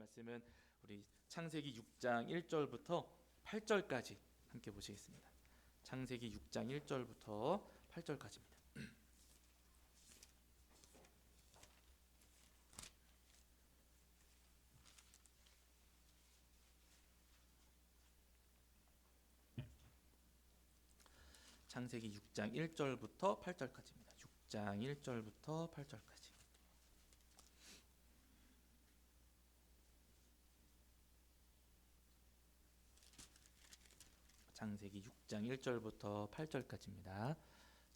말씀은 우리 창세기 6장 1절부터 8절까지 함께 보시겠습니다. 창세기 6장 1절부터 8절까지입니다. 창세기 6장 1절부터 8절까지입니다. 6장 1절부터 8절까지. 창세기 6장 1절부터 8절까지입니다.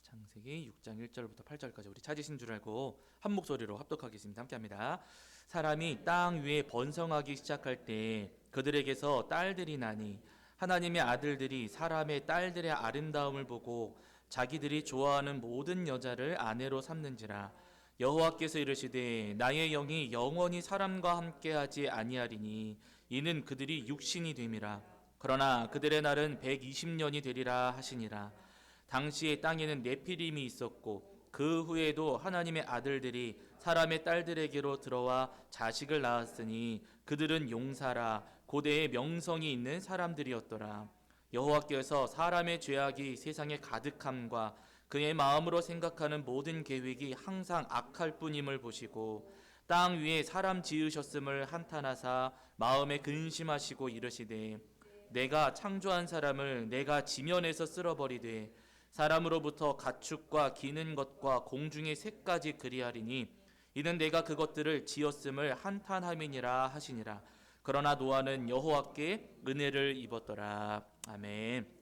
창세기 6장 1절부터 8절까지 우리 찾으신 줄 알고 한 목소리로 합독하겠습니다. 함께합니다. 사람이 땅 위에 번성하기 시작할 때 그들에게서 딸들이 나니 하나님의 아들들이 사람의 딸들의 아름다움을 보고 자기들이 좋아하는 모든 여자를 아내로 삼는지라. 여호와께서 이르시되 나의 영이 영원히 사람과 함께하지 아니하리니 이는 그들이 육신이 됨이라. 그러나 그들의 날은 120년이 되리라 하시니라. 당시에 땅에는 네피림이 있었고 그 후에도 하나님의 아들들이 사람의 딸들에게로 들어와 자식을 낳았으니 그들은 용사라 고대의 명성이 있는 사람들이었더라. 여호와께서 사람의 죄악이 세상에 가득함과 그의 마음으로 생각하는 모든 계획이 항상 악할 뿐임을 보시고 땅 위에 사람 지으셨음을 한탄하사 마음에 근심하시고 이르시되 내가 창조한 사람을 내가 지면에서 쓸어버리되 사람으로부터 가축과 기는 것과 공중의 새까지 그리하리니 이는 내가 그것들을 지었음을 한탄함이니라 하시니라. 그러나 노아는 여호와께 은혜를 입었더라. 아멘.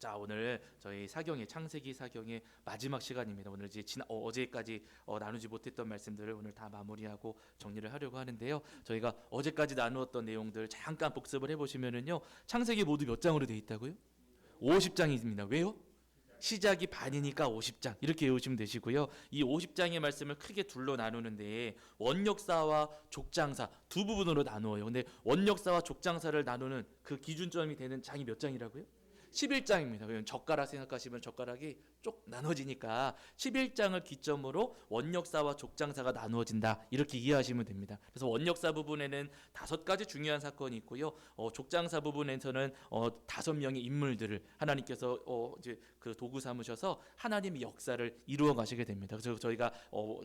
자, 오늘 저희 사경의 창세기 사경의 마지막 시간입니다. 오늘 이제 어제까지 나누지 못했던 말씀들을 오늘 다 마무리하고 정리를 하려고 하는데요. 저희가 어제까지 나누었던 내용들 잠깐 복습을 해보시면은요, 창세기 모두 몇 장으로 되어 있다고요? 50장입니다. 왜요? 시작이 반이니까 50장 이렇게 외우시면 되시고요. 이 50장의 말씀을 크게 둘로 나누는데 원역사와 족장사 두 부분으로 나누어요. 근데 원역사와 족장사를 나누는 그 기준점이 되는 장이 몇 장이라고요? 11장입니다. 왜냐면 젓가락 생각하시면 젓가락이 쭉 나눠지니까 11장을 기점으로 원역사와 족장사가 나누어진다 이렇게 이해하시면 됩니다. 그래서 원역사 부분에는 5가지 중요한 사건이 있고요. 족장사 부분에서는 5명의 인물들을 하나님께서 이제 그 도구 삼으셔서 하나님의 역사를 이루어 가시게 됩니다. 그래서 저희가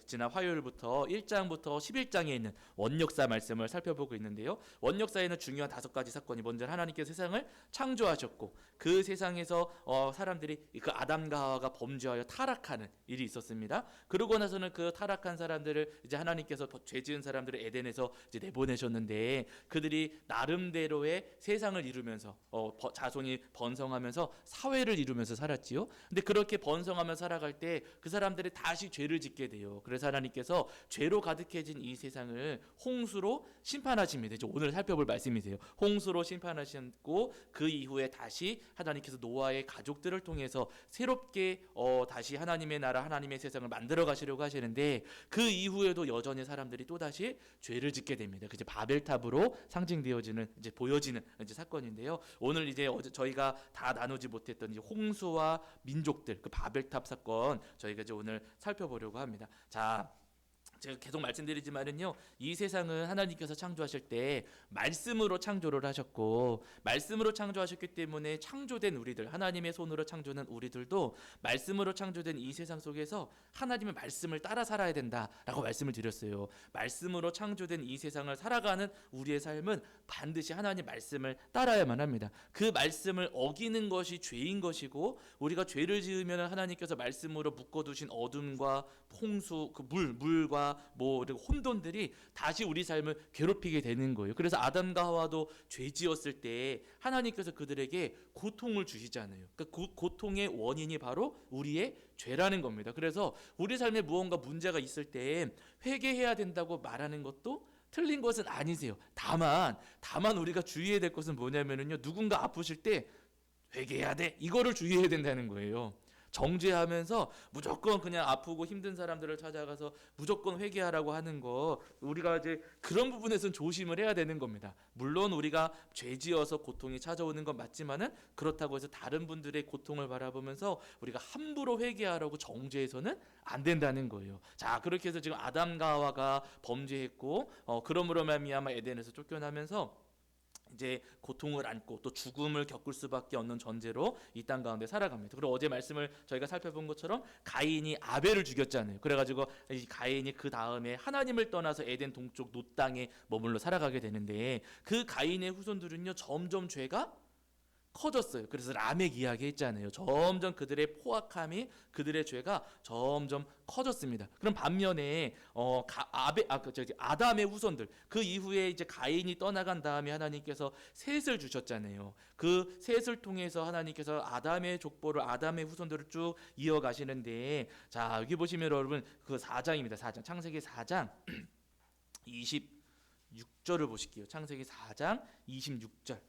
지난 화요일부터 1장부터 11장에 있는 원역사 말씀을 살펴보고 있는데요. 원역사에는 중요한 5가지 사건이 먼저 하나님께서 세상을 창조하셨고 그 세상에서 사람들이 그 아담과 하와가 범죄하여 타락하는 일이 있었습니다. 그러고 나서는 그 타락한 사람들을 이제 하나님께서 죄 지은 사람들을 에덴에서 이제 내보내셨는데 그들이 나름대로의 세상을 이루면서 자손이 번성하면서 사회를 이루면서 살았지요. 근데 그렇게 번성하며 살아갈 때 그 사람들이 다시 죄를 짓게 돼요. 그래서 하나님께서 죄로 가득해진 이 세상을 홍수로 심판하십니다. 이제 오늘 살펴볼 말씀이세요. 홍수로 심판하셨고 그 이후에 다시 하나님께서 노아의 가족들을 통해서 새롭게 다시 하나님의 나라 하나님의 세상을 만들어 가시려고 하시는데 그 이후에도 여전히 사람들이 또다시 죄를 짓게 됩니다. 그게 바벨탑으로 상징되어지는 이제 보여지는 이제 사건인데요. 오늘 이제 저희가 다 나누지 못했던 이제 홍수와 민족들 그 바벨탑 사건 저희가 이제 오늘 살펴보려고 합니다. 자, 제가 계속 말씀드리지만은요, 이 세상은 하나님께서 창조하실 때 말씀으로 창조를 하셨고 말씀으로 창조하셨기 때문에 창조된 우리들 하나님의 손으로 창조된 우리들도 말씀으로 창조된 이 세상 속에서 하나님의 말씀을 따라 살아야 된다라고 말씀을 드렸어요. 말씀으로 창조된 이 세상을 살아가는 우리의 삶은 반드시 하나님 말씀을 따라야만 합니다. 그 말씀을 어기는 것이 죄인 것이고 우리가 죄를 지으면 하나님께서 말씀으로 묶어두신 어둠과 홍수 그 물과 그리고 혼돈들이 다시 우리 삶을 괴롭히게 되는 거예요. 그래서 아담과 하와도 죄 지었을 때 하나님께서 그들에게 고통을 주시잖아요. 그 고통의 원인이 바로 우리의 죄라는 겁니다. 그래서 우리 삶에 무언가 문제가 있을 때 회개해야 된다고 말하는 것도 틀린 것은 아니세요. 다만 우리가 주의해야 될 것은 뭐냐면요, 누군가 아프실 때 회개해야 돼 이거를 주의해야 된다는 거예요. 정죄하면서 무조건 그냥 아프고 힘든 사람들을 찾아가서 무조건 회개하라고 하는 거, 우리가 이제 그런 부분에서는 조심을 해야 되는 겁니다. 물론 우리가 죄지어서 고통이 찾아오는 건 맞지만은 그렇다고 해서 다른 분들의 고통을 바라보면서 우리가 함부로 회개하라고 정죄해서는 안 된다는 거예요. 자, 그렇게 해서 지금 아담과 하와가 범죄했고 그러므로 말미암아 에덴에서 쫓겨나면서 이제 고통을 안고 또 죽음을 겪을 수밖에 없는 전제로 이 땅 가운데 살아갑니다. 그리고 어제 말씀을 저희가 살펴본 것처럼 가인이 아벨을 죽였잖아요. 그래가지고 이 가인이 그 다음에 하나님을 떠나서 에덴 동쪽 놋 땅에 머물러 살아가게 되는데, 그 가인의 후손들은요 점점 죄가 커졌어요. 그래서 라멕 이야기 했잖아요. 점점 그들의 포악함이, 그들의 죄가 점점 커졌습니다. 그럼 반면에 아담의 후손들, 그 이후에 이제 가인이 떠나간 다음에 하나님께서 셋을 주셨잖아요. 그 셋을 통해서 하나님께서 아담의 족보를, 아담의 후손들을 쭉 이어가시는데, 자 여기 보시면 여러분 그 4장입니다. 4장, 창세기 4장 26절을 보실게요. 창세기 4장 26절.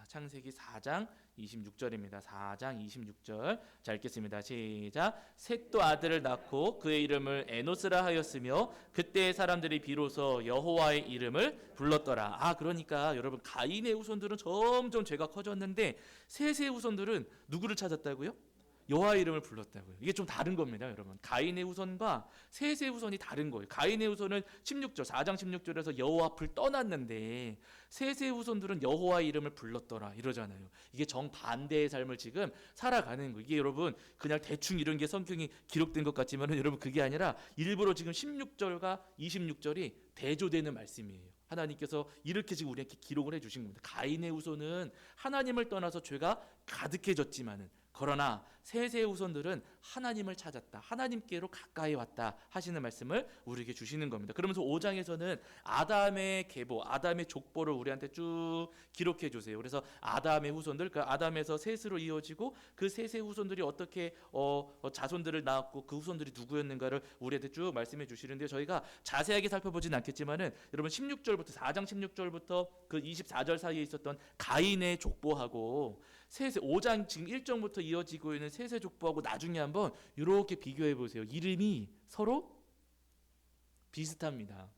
창세기 4장 26절입니다. 4장 26절. 자 읽겠습니다. 시작. 셋도 아들을 낳고 그의 이름을 에노스라 하였으며 그때의 사람들이 비로소 여호와의 이름을 불렀더라. 그러니까 여러분 가인의 후손들은 점점 죄가 커졌는데 셋의 후손들은 누구를 찾았다고요? 여호와의 이름을 불렀다고요. 이게 좀 다른 겁니다, 여러분. 가인의 후손과 셋의 후손이 다른 거예요. 가인의 후손은 16절, 4장 16절에서 여호와 앞을 떠났는데 셋의 후손들은 여호와의 이름을 불렀더라 이러잖아요. 이게 정반대의 삶을 지금 살아가는 거예요. 이게 여러분 그냥 대충 이런 게 성경이 기록된 것 같지만 여러분 그게 아니라 일부러 지금 16절과 26절이 대조되는 말씀이에요. 하나님께서 이렇게 지금 우리에게 기록을 해주신 겁니다. 가인의 후손은 하나님을 떠나서 죄가 가득해졌지만은, 그러나 셋의 후손들은 하나님을 찾았다, 하나님께로 가까이 왔다 하시는 말씀을 우리에게 주시는 겁니다. 그러면서 5장에서는 아담의 계보, 아담의 족보를 우리한테 쭉 기록해 주세요. 그래서 아담의 후손들, 그 아담에서 셋으로 이어지고 그 셋의 후손들이 어떻게 자손들을 낳았고 그 후손들이 누구였는가를 우리한테 쭉 말씀해 주시는데, 저희가 자세하게 살펴보진 않겠지만은 여러분 16절부터 4장 16절부터 그 24절 사이에 있었던 가인의 족보하고 5장 지금 1장부터 이어지고 있는 셋의 족보하고 나중에 한번 이렇게 비교해 보세요. 이름이 서로 비슷합니다.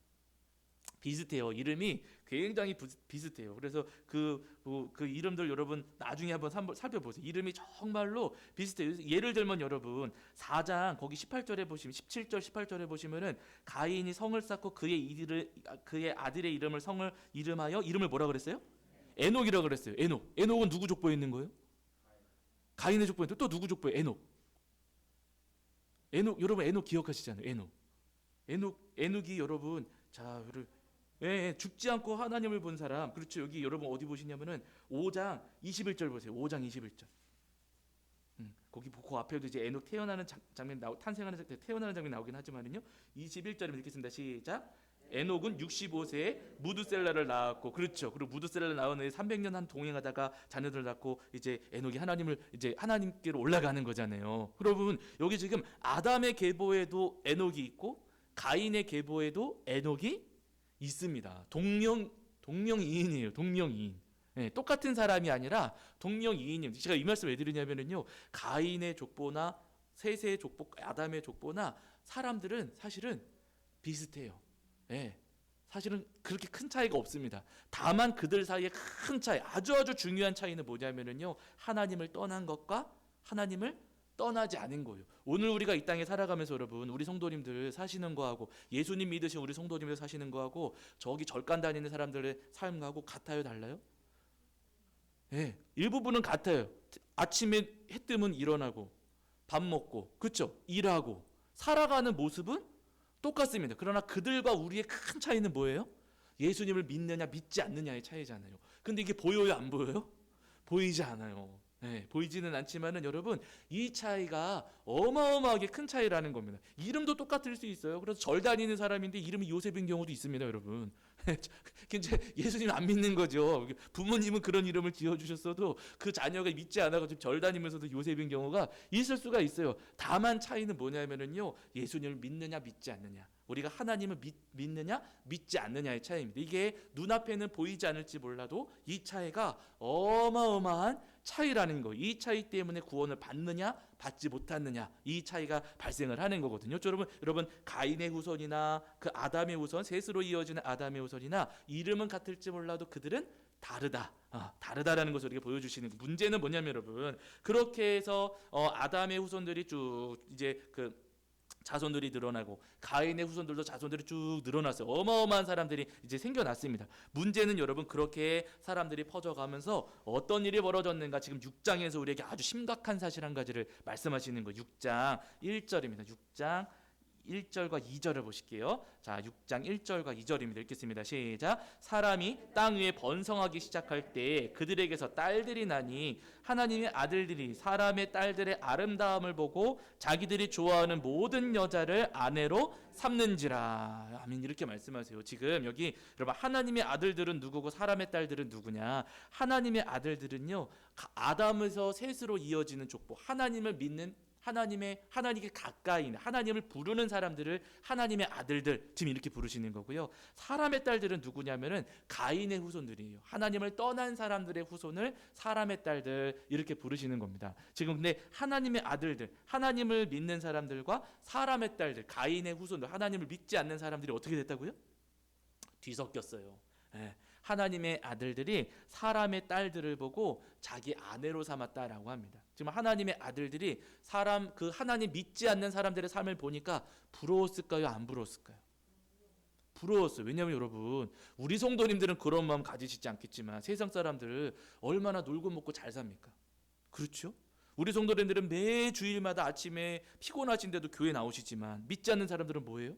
비슷해요. 이름이 굉장히 비슷해요. 그래서 그 이름들 여러분 나중에 한번 살펴보세요. 이름이 정말로 비슷해요. 예를 들면 여러분 4장 거기 18절에 보시면 17절 18절에 보시면은 가인이 성을 쌓고 그의 아들의 이름을 성을 이름하여 이름을 뭐라 그랬어요? 에녹이라고 그랬어요. 에녹은 누구 족보에 있는 거예요? 가인의 족보에 있는데 또 누구 족보에? 에녹 여러분 에녹 기억하시잖아요. 에녹이 여러분 자 죽지 않고 하나님을 본 사람. 그렇죠. 여기 여러분 어디 보시냐면은 5장 21절 보세요. 5장 21절. 거기 그 앞에도 이제 에녹 태어나는 장면 탄생하는 태어나는 장면 나오긴 하지만은요. 21절에 읽겠습니다. 시작. 에녹은 65세에 무드셀라를 낳았고, 그렇죠. 그리고 무드셀라를 낳은 후에 300년 한 동행하다가 자녀들 낳고 이제 에녹이 하나님께로 올라가는 거잖아요. 여러분 여기 지금 아담의 계보에도 에녹이 있고 가인의 계보에도 에녹이 있습니다. 동명이인이에요. 동명이인. 네, 똑같은 사람이 아니라 동명이인이에요. 제가 이 말씀을 왜 드리냐면요, 가인의 족보나 셋의 족보, 아담의 족보나 사람들은 사실은 비슷해요. 네, 사실은 그렇게 큰 차이가 없습니다. 다만 그들 사이에 큰 차이, 아주 중요한 차이는 뭐냐면요, 하나님을 떠난 것과 하나님을 떠나지 않은 거예요. 오늘 우리가 이 땅에 살아가면서 여러분 우리 성도님들 사시는 거하고 예수님 믿으신 우리 성도님들 사시는 거하고 저기 절간 다니는 사람들의 삶하고 같아요, 달라요? 네, 일부분은 같아요. 아침에 해 뜨면 일어나고 밥 먹고, 그렇죠? 일하고 살아가는 모습은 똑같습니다. 그러나 그들과 우리의 큰 차이는 뭐예요? 예수님을 믿느냐 믿지 않느냐의 차이잖아요. 근데 이게 보여요, 안 보여요? 보이지 않아요. 네, 보이지는 않지만은 여러분 이 차이가 어마어마하게 큰 차이라는 겁니다. 이름도 똑같을 수 있어요. 그래서 절 다니는 사람인데 이름이 요셉인 경우도 있습니다, 여러분. 이제 예수님 안 믿는 거죠. 부모님은 그런 이름을 지어주셨어도 그 자녀가 믿지 않아가지고 절 다니면서도 요셉인 경우가 있을 수가 있어요. 다만 차이는 뭐냐면은요, 예수님을 믿느냐 믿지 않느냐, 우리가 하나님을 믿느냐 믿지 않느냐의 차이입니다. 이게 눈앞에는 보이지 않을지 몰라도 이 차이가 어마어마한 차이라는 거. 이 차이 때문에 구원을 받느냐 받지 못하느냐, 이 차이가 발생을 하는 거거든요. 여러분 가인의 후손이나 그 아담의 후손, 셋으로 이어지는 아담의 후손이나 이름은 같을지 몰라도 그들은 다르다. 다르다라는 것을 우리가 보여주시는 거. 문제는 뭐냐면 여러분, 그렇게 해서 아담의 후손들이 쭉 이제 그 자손들이 늘어나고 가인의 후손들도 자손들이 쭉 늘어났어요. 어마어마한 사람들이 이제 생겨났습니다. 문제는 여러분, 그렇게 사람들이 퍼져가면서 어떤 일이 벌어졌는가, 지금 6장에서 우리에게 아주 심각한 사실 한 가지를 말씀하시는 거예요. 6장 1절입니다. 6장 1절과 2절을 보실게요. 자, 6장 1절과 2절입니다. 읽겠습니다. 시작. 사람이 땅 위에 번성하기 시작할 때 그들에게서 딸들이 나니 하나님의 아들들이 사람의 딸들의 아름다움을 보고 자기들이 좋아하는 모든 여자를 아내로 삼는지라. 아멘. 이렇게 말씀하세요. 지금 여기 여러분, 하나님의 아들들은 누구고 사람의 딸들은 누구냐? 하나님의 아들들은요, 아담에서 셋으로 이어지는 족보, 하나님을 믿는 하나님께 가까이 있는, 하나님을 부르는 사람들을 하나님의 아들들, 지금 이렇게 부르시는 거고요. 사람의 딸들은 누구냐면은 가인의 후손들이에요. 하나님을 떠난 사람들의 후손을 사람의 딸들, 이렇게 부르시는 겁니다. 지금 근데 하나님의 아들들, 하나님을 믿는 사람들과 사람의 딸들, 가인의 후손들, 하나님을 믿지 않는 사람들이 어떻게 됐다고요? 뒤섞였어요. 예. 하나님의 아들들이 사람의 딸들을 보고 자기 아내로 삼았다라고 합니다. 지금 하나님의 아들들이 그 하나님 믿지 않는 사람들의 삶을 보니까 부러웠을까요? 안 부러웠을까요? 부러웠어요. 왜냐하면 여러분, 우리 성도님들은 그런 마음 가지시지 않겠지만 세상 사람들을 얼마나 놀고 먹고 잘 삽니까? 그렇죠? 우리 성도님들은 매 주일마다 아침에 피곤하신데도 교회 나오시지만 믿지 않는 사람들은 뭐예요?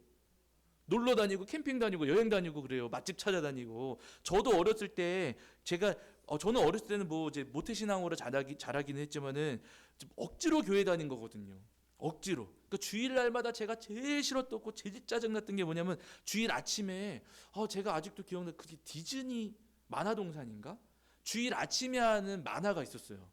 놀러 다니고 캠핑 다니고 여행 다니고 그래요. 맛집 찾아다니고. 저도 어렸을 때 저는 어렸을 때는 뭐 이제 모태신앙으로 자라기는 했지만은 좀 억지로 교회 다닌 거거든요. 억지로. 그러니까 주일날마다 제가 제일 싫었고 제일 짜증났던 게 뭐냐면, 주일 아침에 제가 아직도 기억나, 그게 디즈니 만화동산인가? 주일 아침에 하는 만화가 있었어요.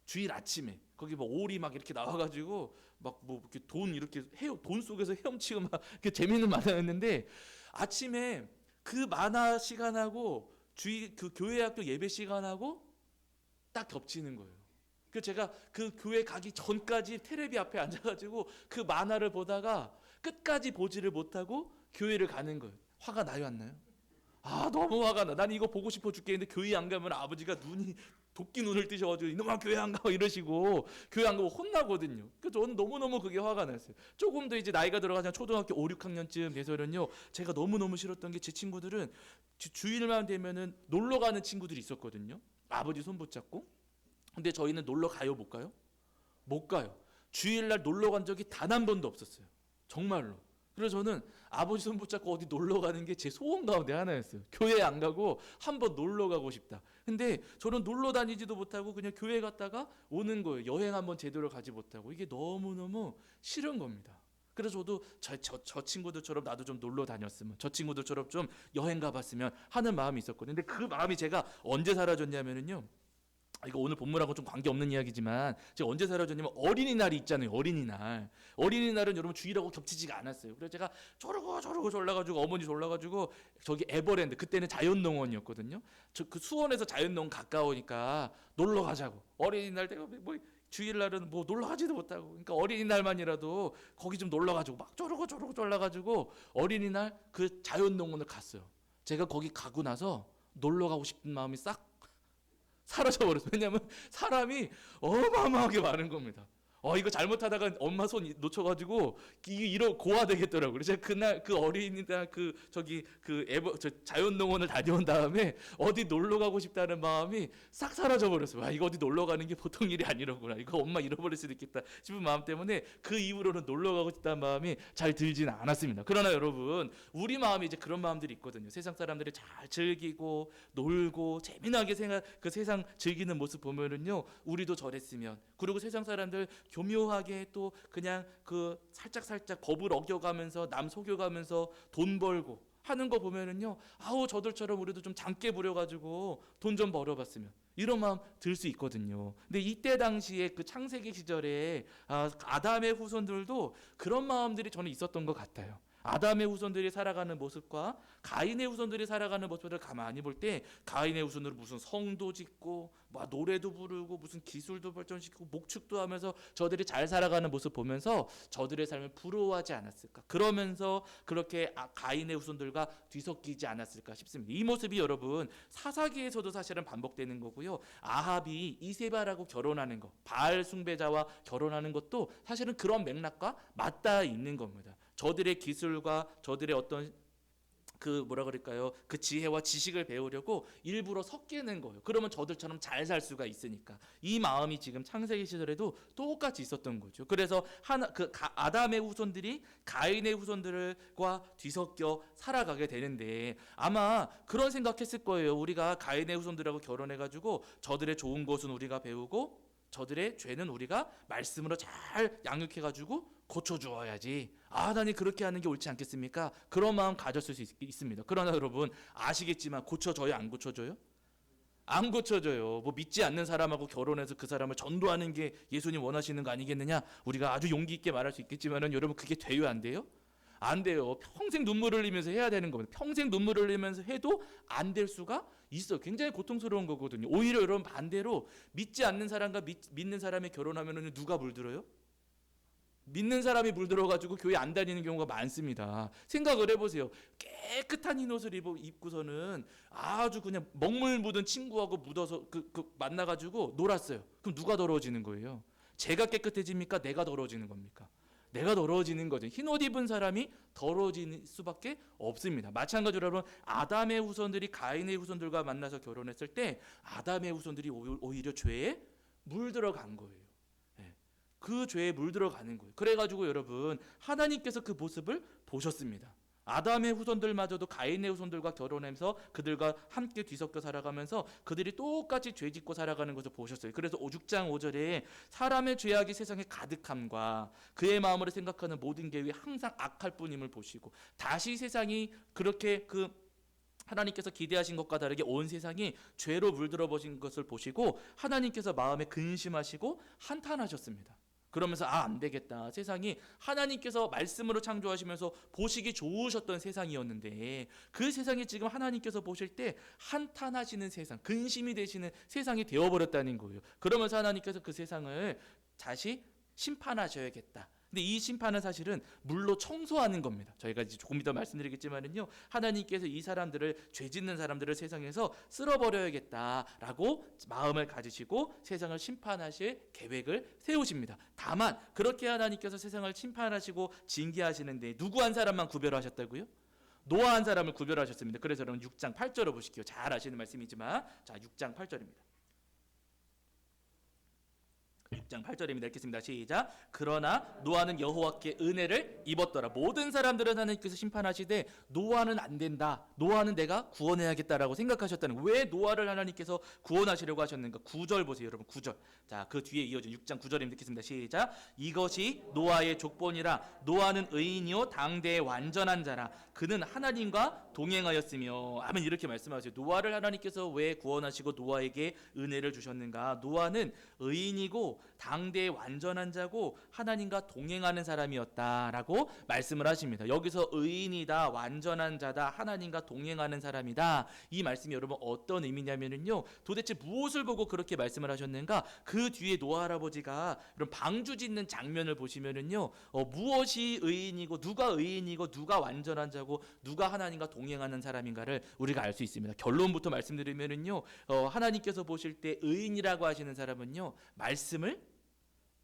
주일 아침에 거기 뭐 오리 막 이렇게 나와가지고 막 뭐 이렇게 돈 속에서 헤엄치고 막 이렇게 재밌는 만화였는데, 아침에 그 만화 시간하고 그 교회 학교 예배 시간하고 딱 겹치는 거예요. 그 제가 그 교회 가기 전까지 테레비 앞에 앉아가지고 그 만화를 보다가 끝까지 보지를 못하고 교회를 가는 거예요. 화가 나요, 안 나요? 너무 화가 나. 난 이거 보고 싶어 죽겠는데 교회 안 가면 아버지가 도끼 눈을 뜨셔가지고 이놈아 교회 안 가, 이러시고 교회 안 가면 혼나거든요. 그래서 저는 너무너무 그게 화가 났어요. 조금 더 이제 나이가 들어가자 초등학교 5, 6학년쯤 돼서는요, 제가 너무너무 싫었던 게, 제 친구들은 주일만 되면은 놀러 가는 친구들이 있었거든요. 아버지 손 붙잡고. 근데 저희는 놀러 가요, 못 가요? 못 가요. 주일날 놀러 간 적이 단 한 번도 없었어요. 정말로. 그래서 저는 아버지 손 붙잡고 어디 놀러 가는 게 제 소원 가운데 하나였어요. 교회 안 가고 한번 놀러 가고 싶다. 근데 저는 놀러 다니지도 못하고 그냥 교회 갔다가 오는 거예요. 여행 한번 제대로 가지 못하고. 이게 너무너무 싫은 겁니다. 그래서 저도 저 친구들처럼 나도 좀 놀러 다녔으면, 저 친구들처럼 좀 여행 가봤으면 하는 마음이 있었거든요. 근데 그 마음이 제가 언제 사라졌냐면요, 이거 오늘 본문하고 좀 관계없는 이야기지만 제가 언제 사라졌냐면, 어린이날이 있잖아요. 어린이날은 여러분 주일하고 겹치지가 않았어요. 그래서 제가 저러고 졸라가지고, 어머니 졸라가지고 저기 에버랜드, 그때는 자연농원이었거든요. 그 수원에서 자연농원 가까우니까 놀러 가자고. 어린이날 때가 뭐 주일날은 뭐 놀러 가지도 못하고, 그러니까 어린이날만이라도 거기 좀 놀러 가지고 막 저러고 졸라가지고 어린이날 그 자연농원을 갔어요. 제가 거기 가고 나서 놀러 가고 싶은 마음이 싹 사라져버렸어요. 왜냐하면 사람이 어마어마하게 많은 겁니다. 이거 잘못하다가 엄마 손 놓쳐가지고 이거 고아되겠더라고요. 그래서 제가 그날 그 어린이날 자연농원을 다녀온 다음에 어디 놀러 가고 싶다는 마음이 싹 사라져 버렸어요. 이거 어디 놀러 가는 게 보통 일이 아니로구나. 이거 엄마 잃어버릴 수도 있겠다 싶은 마음 때문에 그 이후로는 놀러 가고 싶다는 마음이 잘 들지는 않았습니다. 그러나 여러분, 우리 마음이 이제 그런 마음들이 있거든요. 세상 사람들이 잘 즐기고 놀고 재미나게 그 세상 즐기는 모습 보면은요, 우리도 저랬으면. 그리고 세상 사람들 교묘하게 또 그냥 그 살짝 법을 어겨가면서 남 속여가면서 돈 벌고 하는 거 보면은요, 저들처럼 우리도 좀 장깨 부려가지고 돈 좀 벌어봤으면, 이런 마음 들 수 있거든요. 근데 이때 당시에 그 창세기 시절에 아담의 후손들도 그런 마음들이 저는 있었던 것 같아요. 아담의 후손들이 살아가는 모습과 가인의 후손들이 살아가는 모습을 가만히 볼 때, 가인의 후손들은 무슨 성도 짓고 막 노래도 부르고 무슨 기술도 발전시키고 목축도 하면서 저들이 잘 살아가는 모습 보면서 저들의 삶을 부러워하지 않았을까? 그러면서 그렇게 가인의 후손들과 뒤섞이지 않았을까 싶습니다. 이 모습이 여러분 사사기에서도 사실은 반복되는 거고요. 아합이 이세바라고 결혼하는 것, 바알 숭배자와 결혼하는 것도 사실은 그런 맥락과 맞닿아 있는 겁니다. 저들의 기술과 저들의 어떤 그 뭐라 그럴까요? 그 지혜와 지식을 배우려고 일부러 섞이는 거예요. 그러면 저들처럼 잘 살 수가 있으니까. 이 마음이 지금 창세기 시절에도 똑같이 있었던 거죠. 그래서 아담의 후손들이 가인의 후손들과 뒤섞여 살아가게 되는데 아마 그런 생각했을 거예요. 우리가 가인의 후손들하고 결혼해가지고 저들의 좋은 것은 우리가 배우고 저들의 죄는 우리가 말씀으로 잘 양육해가지고 고쳐주어야지. 하나님 그렇게 하는 게 옳지 않겠습니까? 그런 마음 가졌을 수 있습니다. 그러나 여러분 아시겠지만 고쳐져요? 안 고쳐져요? 안 고쳐져요. 뭐 믿지 않는 사람하고 결혼해서 그 사람을 전도하는 게 예수님 원하시는 거 아니겠느냐? 우리가 아주 용기 있게 말할 수 있겠지만은 여러분 그게 돼요? 안 돼요? 안 돼요. 평생 눈물 흘리면서 해야 되는 겁니다. 평생 눈물 흘리면서 해도 안 될 수가 있어요. 굉장히 고통스러운 거거든요. 오히려 여러분 반대로 믿지 않는 사람과 믿는 사람이 결혼하면 누가 물들어요? 믿는 사람이 물들어가지고 교회 안 다니는 경우가 많습니다. 생각을 해보세요. 깨끗한 흰 옷을 입고서는 아주 그냥 먹물 묻은 친구하고 묻어서 만나가지고 놀았어요. 그럼 누가 더러워지는 거예요? 제가 깨끗해집니까? 내가 더러워지는 겁니까? 내가 더러워지는 거죠. 흰 옷 입은 사람이 더러워질 수밖에 없습니다. 마찬가지로 여러분 아담의 후손들이 가인의 후손들과 만나서 결혼했을 때 아담의 후손들이 오히려 죄에 물들어간 거예요. 그 죄에 물들어가는 거예요. 그래가지고 여러분 하나님께서 그 모습을 보셨습니다. 아담의 후손들마저도 가인의 후손들과 결혼하면서 그들과 함께 뒤섞여 살아가면서 그들이 똑같이 죄짓고 살아가는 것을 보셨어요. 그래서 6장 5절에 사람의 죄악이 세상에 가득함과 그의 마음으로 생각하는 모든 계획이 항상 악할 뿐임을 보시고 다시 세상이 그렇게 하나님께서 기대하신 것과 다르게 온 세상이 죄로 물들어 버린 것을 보시고 하나님께서 마음에 근심하시고 한탄하셨습니다. 그러면서 안 되겠다. 세상이 하나님께서 말씀으로 창조하시면서 보시기 좋으셨던 세상이었는데 그 세상이 지금 하나님께서 보실 때 한탄하시는 세상, 근심이 되시는 세상이 되어버렸다는 거예요. 그러면서 하나님께서 그 세상을 다시 심판하셔야겠다. 근데 이 심판은 사실은 물로 청소하는 겁니다. 저희가 이제 조금 이따 말씀드리겠지만은요, 하나님께서 이 사람들을 죄 짓는 사람들을 세상에서 쓸어버려야겠다라고 마음을 가지시고 세상을 심판하실 계획을 세우십니다. 다만 그렇게 하나님께서 세상을 심판하시고 징계하시는데 누구 한 사람만 구별하셨다고요? 노아 한 사람을 구별하셨습니다. 그래서 여러분 6장 8절을 보실게요. 잘 아시는 말씀이지만 자 6장 8절입니다. 6장 8절입니다. 읽겠습니다. 시작. 그러나 노아는 여호와께 은혜를 입었더라. 모든 사람들은 하나님께서 심판하시되 노아는 안 된다. 노아는 내가 구원해야겠다라고 생각하셨다는 거예요. 왜 노아를 하나님께서 구원하시려고 하셨는가? 9절 보세요, 여러분. 9절. 자, 그 뒤에 이어진 6장 9절입니다. 읽겠습니다. 시작. 이것이 노아의 족본이라. 노아는 의인이요 당대의 완전한 자라. 그는 하나님과 동행하였으며. 아멘. 이렇게 말씀하세요. 노아를 하나님께서 왜 구원하시고 노아에게 은혜를 주셨는가? 노아는 의인이고 당대의 완전한 자고 하나님과 동행하는 사람이었다라고 말씀을 하십니다. 여기서 의인이다, 완전한 자다, 하나님과 동행하는 사람이다. 이 말씀이 여러분 어떤 의미냐면요, 도대체 무엇을 보고 그렇게 말씀을 하셨는가? 그 뒤에 노아 할아버지가 이런 방주 짓는 장면을 보시면은요, 무엇이 의인이고 누가 완전한 자고 누가 하나님과 동행하는 사람인가를 우리가 알 수 있습니다. 결론부터 말씀드리면은요, 하나님께서 보실 때 의인이라고 하시는 사람은요, 말씀을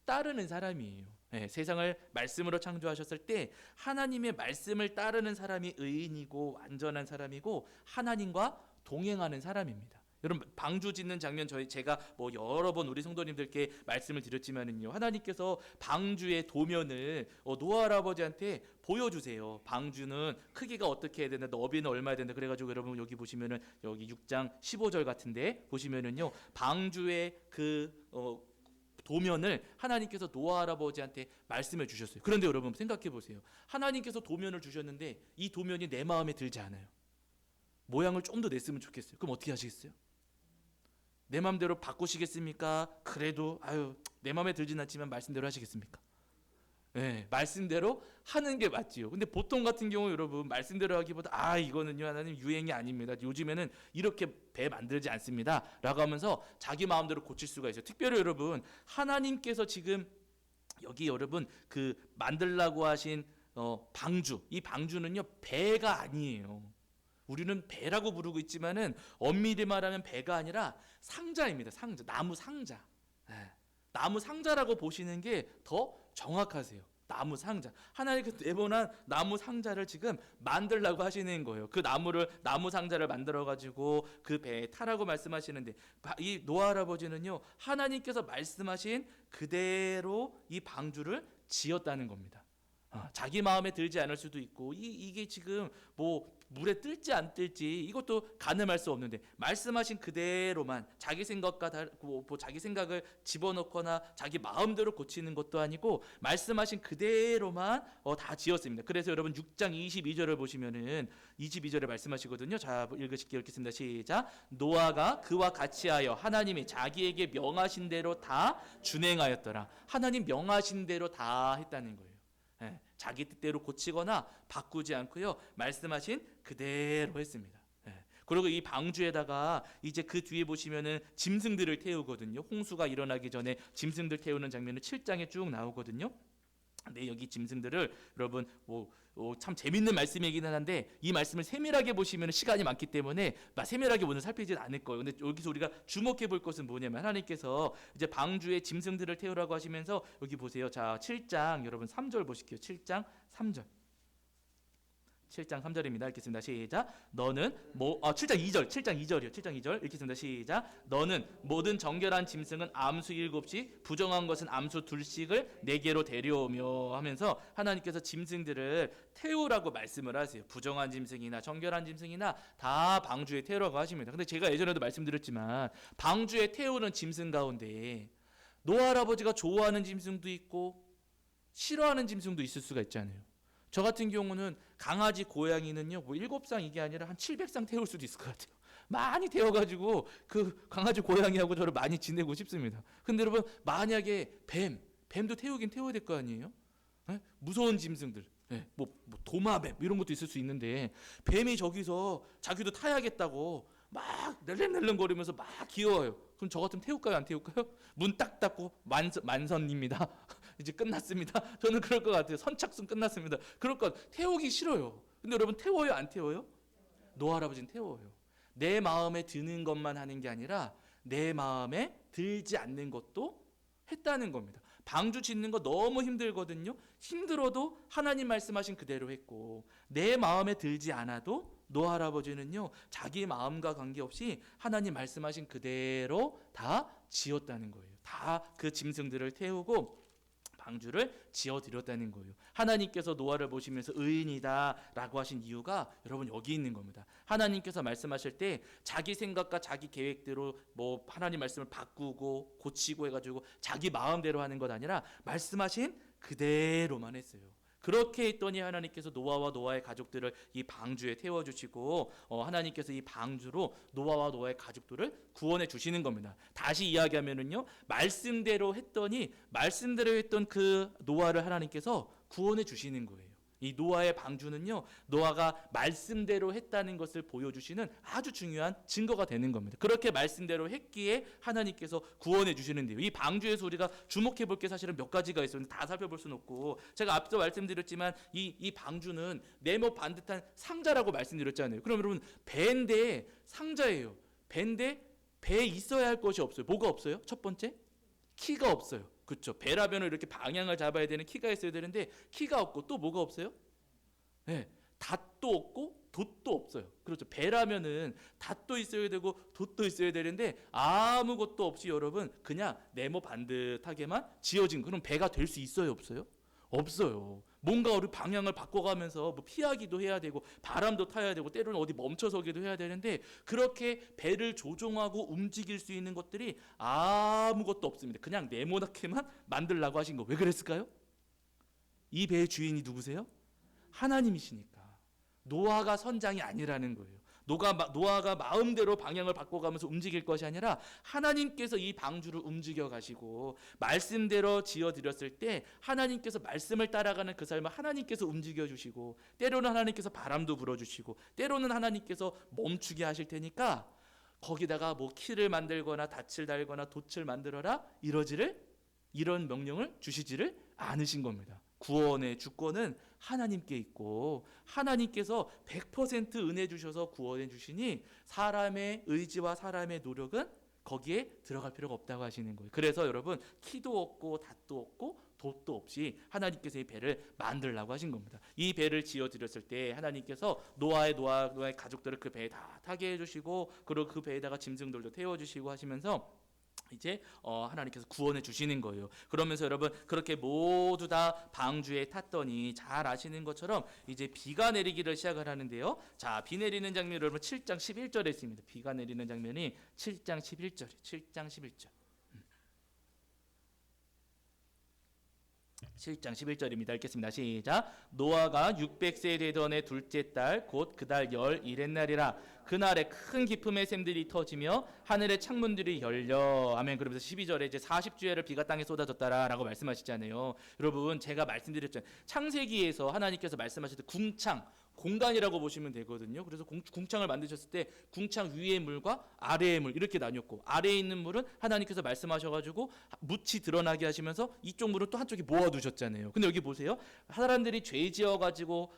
따르는 사람이에요. 네, 세상을 말씀으로 창조하셨을 때 하나님의 말씀을 따르는 사람이 의인이고 완전한 사람이고 하나님과 동행하는 사람입니다. 여러분 방주 짓는 장면 제가 여러 번 우리 성도님들께 말씀을 드렸지만은요, 하나님께서 방주의 도면을 노아 할아버지한테 보여주세요. 방주는 크기가 어떻게 해야 된다, 너비는 얼마야 된다. 그래가지고 여러분 여기 보시면은 여기 6장 15절 같은데 보시면은요, 방주의 도면을 하나님께서 노아 할아버지한테 말씀해 주셨어요. 그런데 여러분 생각해 보세요. 하나님께서 도면을 주셨는데 이 도면이 내 마음에 들지 않아요. 모양을 좀 더 냈으면 좋겠어요. 그럼 어떻게 하시겠어요? 내 마음대로 바꾸시겠습니까? 그래도 내 마음에 들진 않지만 말씀대로 하시겠습니까? 예, 말씀대로 하는 게 맞지요. 근데 보통 같은 경우 여러분 말씀대로 하기보다 이거는요 하나님 유행이 아닙니다. 요즘에는 이렇게 배 만들지 않습니다. 라고 하면서 자기 마음대로 고칠 수가 있어요. 특별히 여러분 하나님께서 지금 여기 여러분 그 만들라고 하신 방주, 이 방주는요 배가 아니에요. 우리는 배라고 부르고 있지만은 엄밀히 말하면 배가 아니라 상자입니다. 상자, 나무 상자. 예, 나무 상자라고 보시는 게 더 정확하세요. 나무 상자. 하나님께서 네모난 나무 상자를 지금 만들라고 하시는 거예요. 그 나무 상자를 만들어 가지고 그 배에 타라고 말씀하시는데 이 노아 할아버지는요 하나님께서 말씀하신 그대로 이 방주를 지었다는 겁니다. 자기 마음에 들지 않을 수도 있고 이게 지금 뭐 물에 뜰지 안 뜰지 이것도 가늠할 수 없는데 말씀하신 그대로만 자기 생각과 자기 생각을 집어넣거나 자기 마음대로 고치는 것도 아니고 말씀하신 그대로만 다 지었습니다. 그래서 여러분 6장 22절을 보시면은 22절에 말씀하시거든요. 자, 읽겠습니다. 시작. 노아가 그와 같이 하여 하나님이 자기에게 명하신 대로 다 준행하였더라. 하나님 명하신 대로 다 했다는 거예요. 예, 자기 뜻대로 고치거나 바꾸지 않고요 말씀하신 그대로 했습니다. 예, 그리고 이 방주에다가 이제 그 뒤에 보시면은 짐승들을 태우거든요. 홍수가 일어나기 전에 짐승들 태우는 장면은 7장에 쭉 나오거든요. 네, 여기 짐승들을 여러분 참 재밌는 말씀이기는 한데 이 말씀을 세밀하게 보시면 시간이 많기 때문에 세밀하게 오늘 살피지는 않을 거예요. 근데 여기서 우리가 주목해 볼 것은 뭐냐면 하나님께서 이제 방주에 짐승들을 태우라고 하시면서 여기 보세요. 자, 7장 여러분 3절 보실게요. 7장 3절. 7장 3절입니다. 읽겠습니다. 시작. 너는 7장 2절. 7장 2절이요. 7장 2절 읽겠습니다. 시작. 너는 모든 정결한 짐승은 암수 7씩 부정한 것은 암수 2씩을 내게로 데려오며 하면서 하나님께서 짐승들을 태우라고 말씀을 하세요. 부정한 짐승이나 정결한 짐승이나 다 방주에 태우라고 하십니다. 근데 제가 예전에도 말씀드렸지만 방주에 태우는 짐승 가운데 노아 할아버지가 좋아하는 짐승도 있고 싫어하는 짐승도 있을 수가 있잖아요. 저 같은 경우는 강아지 고양이는요 7쌍 이게 아니라 한 700쌍 태울 수도 있을 것 같아요. 많이 태워가지고 그 강아지 고양이하고 저를 많이 지내고 싶습니다. 근데 여러분 만약에 뱀도 태우긴 태워야 될 거 아니에요? 네? 무서운 짐승들 뭐 도마뱀 이런 것도 있을 수 있는데 뱀이 저기서 자기도 타야겠다고 막 낼름낼름거리면서 막 귀여워요. 그럼 저 같으면 태울까요 안 태울까요? 문 딱 닫고 만선입니다. 이제 끝났습니다. 저는 그럴 것 같아요. 선착순 끝났습니다. 그럴 것 같아요. 태우기 싫어요. 근데 여러분 태워요 안 태워요? 노아 할아버지는 태워요. 내 마음에 드는 것만 하는 게 아니라 내 마음에 들지 않는 것도 했다는 겁니다. 방주 짓는 거 너무 힘들거든요. 힘들어도 하나님 말씀하신 그대로 했고 내 마음에 들지 않아도 노아 할아버지는요 자기 마음과 관계없이 하나님 말씀하신 그대로 다 지었다는 거예요. 다 그 짐승들을 태우고 방주를 지어드렸다는 거예요. 하나님께서 노아를 보시면서 의인이다 라고 하신 이유가 여러분 여기 있는 겁니다. 하나님께서 말씀하실 때 자기 생각과 자기 계획대로 하나님 말씀을 바꾸고 고치고 해가지고 자기 마음대로 하는 것 아니라 말씀하신 그대로만 했어요. 그렇게 했더니 하나님께서 노아와 노아의 가족들을 이 방주에 태워주시고 하나님께서 이 방주로 노아와 노아의 가족들을 구원해 주시는 겁니다. 다시 이야기하면은요 말씀대로 했던 그 노아를 하나님께서 구원해 주시는 거예요. 이 노아의 방주는요 노아가 말씀대로 했다는 것을 보여주시는 아주 중요한 증거가 되는 겁니다. 그렇게 말씀대로 했기에 하나님께서 구원해 주시는데요. 이 방주에서 우리가 주목해 볼 게 사실은 몇 가지가 있었는데 다 살펴볼 수는 없고 제가 앞서 말씀드렸지만 이 방주는 네모 반듯한 상자라고 말씀드렸잖아요. 그럼 여러분 배인데 상자예요. 배인데 배에 있어야 할 것이 없어요. 뭐가 없어요? 첫 번째 키가 없어요. 그렇죠. 배라면 이렇게 방향을 잡아야 되는 키가 있어야 되는데 키가 없고 또 뭐가 없어요? 네, 닷도 없고 돛도 없어요. 그렇죠. 배라면은 닷도 있어야 되고 돛도 있어야 되는데 아무것도 없이 여러분 그냥 네모 반듯하게만 지어진 그럼 배가 될 수 있어요, 없어요? 없어요. 뭔가 우리 방향을 바꿔가면서 피하기도 해야 되고 바람도 타야 되고 때로는 어디 멈춰서기도 해야 되는데 그렇게 배를 조종하고 움직일 수 있는 것들이 아무것도 없습니다. 그냥 네모나게만 만들라고 하신 거. 왜 그랬을까요? 이 배의 주인이 누구세요? 하나님이시니까. 노아가 선장이 아니라는 거예요. 노아가 마음대로 방향을 바꿔가면서 움직일 것이 아니라 하나님께서 이 방주를 움직여 가시고 말씀대로 지어드렸을 때 하나님께서 말씀을 따라가는 그 삶을 하나님께서 움직여 주시고, 때로는 하나님께서 바람도 불어주시고, 때로는 하나님께서 멈추게 하실 테니까 거기다가 뭐 키를 만들거나 닻을 달거나 돛을 만들어라 이런 명령을 주시지를 않으신 겁니다. 구원의 주권은 하나님께 있고 하나님께서 100% 은혜 주셔서 구원해 주시니 사람의 의지와 사람의 노력은 거기에 들어갈 필요가 없다고 하시는 거예요. 그래서 여러분, 키도 없고 닷도 없고 돛도 없이 하나님께서 이 배를 만들라고 하신 겁니다. 이 배를 지어 드렸을 때 하나님께서 노아의 가족들을 그 배에 다 타게 해주시고, 그리고 그 배에다가 짐승들도 태워주시고 하시면서 이제 하나님께서 구원해 주시는 거예요. 그러면서 여러분, 그렇게 모두 다 방주에 탔더니 잘 아시는 것처럼 이제 비가 내리기를 시작을 하는데요. 자, 비 내리는 장면 여러분 7장 11절에 있습니다. 비가 내리는 장면이 7장 11절. 7장 11절입니다. 읽겠습니다. 시작. 노아가 600세 되던 해 둘째 달 곧 그 달 열 일흔날이라. 그날에 큰 기품의 샘들이 터지며 하늘의 창문들이 열려. 아멘. 그러면서 12절에 이제 40주야를 비가 땅에 쏟아졌다라고 말씀하시잖아요. 여러분, 제가 말씀드렸잖아요. 창세기에서 하나님께서 말씀하실 때 궁창, 공간이라고 보시면 되거든요. 그래서 궁창을 만드셨을 때 궁창 위의 물과 아래의 물 이렇게 나뉘었고, 아래에 있는 물은 하나님께서 말씀하셔가지고 묻이 드러나게 하시면서 이쪽 물은 또 한쪽에 모아두셨잖아요. 근데 여기 보세요. 사람들이 죄 지어가지고